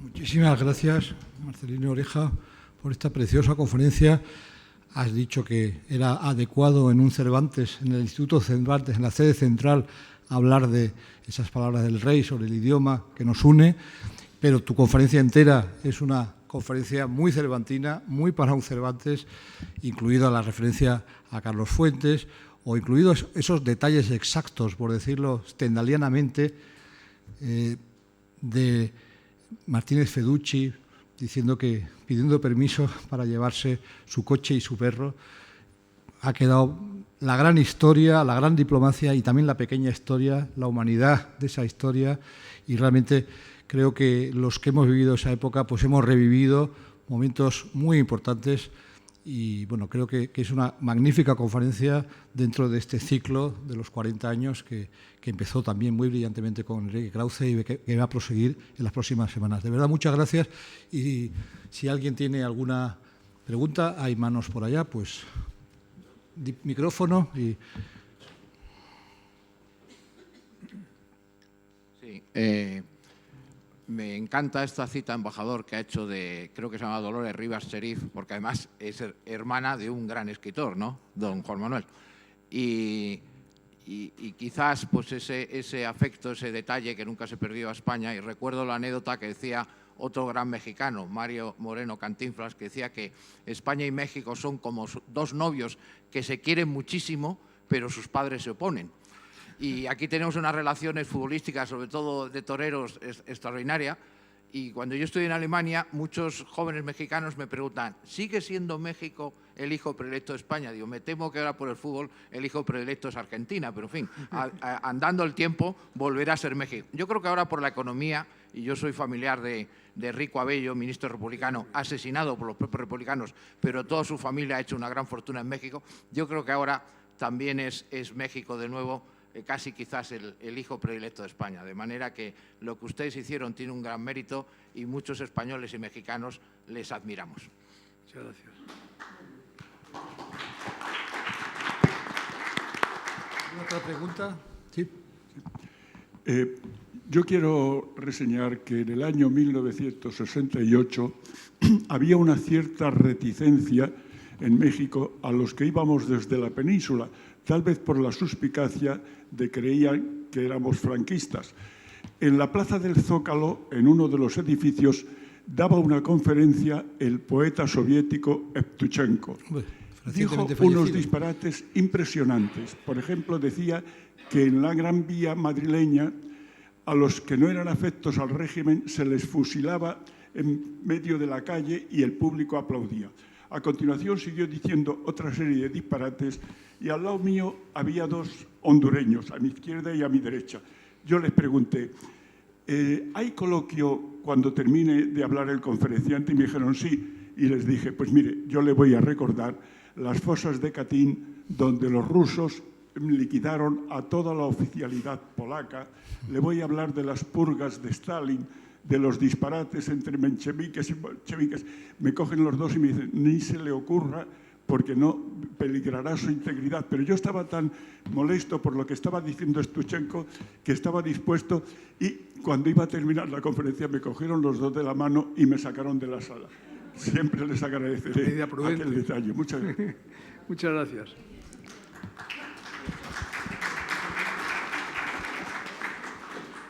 Muchísimas gracias, Marcelino Oreja, por esta preciosa conferencia. Has dicho que era adecuado en un Cervantes, en el Instituto Cervantes, en la sede central, hablar de esas palabras del rey sobre el idioma que nos une, pero tu conferencia entera es una conferencia muy cervantina, muy para un Cervantes, incluida la referencia a Carlos Fuentes o incluidos esos detalles exactos, por decirlo stendhalianamente, de Martínez Feducci diciendo que pidiendo permiso para llevarse su coche y su perro. Ha quedado la gran historia, la gran diplomacia y también la pequeña historia, la humanidad de esa historia, y realmente creo que los que hemos vivido esa época pues hemos revivido momentos muy importantes y bueno, creo que es una magnífica conferencia dentro de este ciclo de los 40 años que empezó también muy brillantemente con Enrique Krause y que va a proseguir en las próximas semanas. De verdad, muchas gracias y si alguien tiene alguna pregunta, hay manos por allá, pues micrófono y... Sí, me encanta esta cita, embajador, que ha hecho de, creo que se llama Dolores Rivas Cherif, porque además es hermana de un gran escritor, ¿no?, don Juan Manuel. Y quizás pues ese afecto, ese detalle que nunca se perdió a España, y recuerdo la anécdota que decía otro gran mexicano, Mario Moreno Cantinflas, que decía que España y México son como dos novios que se quieren muchísimo, pero sus padres se oponen. Y aquí tenemos unas relaciones futbolísticas, sobre todo de toreros, extraordinaria. Y cuando yo estoy en Alemania, muchos jóvenes mexicanos me preguntan, ¿sigue siendo México el hijo predilecto de España? Digo, me temo que ahora por el fútbol el hijo predilecto es Argentina, pero en fin, andando el tiempo volverá a ser México. Yo creo que ahora por la economía, y yo soy familiar de Rico Abello, ministro republicano, asesinado por los propios republicanos, pero toda su familia ha hecho una gran fortuna en México, yo creo que ahora también es México de nuevo casi quizás el hijo predilecto de España. De manera que lo que ustedes hicieron tiene un gran mérito y muchos españoles y mexicanos les admiramos. Muchas gracias. ¿Otra pregunta? Sí. Yo quiero reseñar que en el año 1968 había una cierta reticencia en México a los que íbamos desde la península, tal vez por la suspicacia de que creían que éramos franquistas. En la plaza del Zócalo, en uno de los edificios, daba una conferencia el poeta soviético Evtuchenko. Dijo unos disparates impresionantes. Por ejemplo, decía que en la Gran Vía madrileña a los que no eran afectos al régimen se les fusilaba en medio de la calle y el público aplaudía. A continuación siguió diciendo otra serie de disparates y al lado mío había dos hondureños, a mi izquierda y a mi derecha. Yo les pregunté, ¿hay coloquio cuando termine de hablar el conferenciante? Y me dijeron sí. Y les dije, pues mire, yo le voy a recordar las fosas de Katyn, donde los rusos liquidaron a toda la oficialidad polaca. Le voy a hablar de las purgas de Stalin, de los disparates entre mencheviques y bolcheviques. Me cogen los dos y me dicen, ni se le ocurra porque no peligrará su integridad. Pero yo estaba tan molesto por lo que estaba diciendo Evtuchenko que estaba dispuesto y cuando iba a terminar la conferencia me cogieron los dos de la mano y me sacaron de la sala. Siempre les agradeceré aquel detalle. Muchas gracias. Muchas gracias.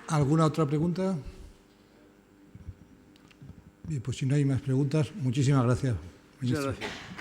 ¿Alguna otra pregunta? Bien, pues si no hay más preguntas, muchísimas gracias, ministro. Muchas gracias.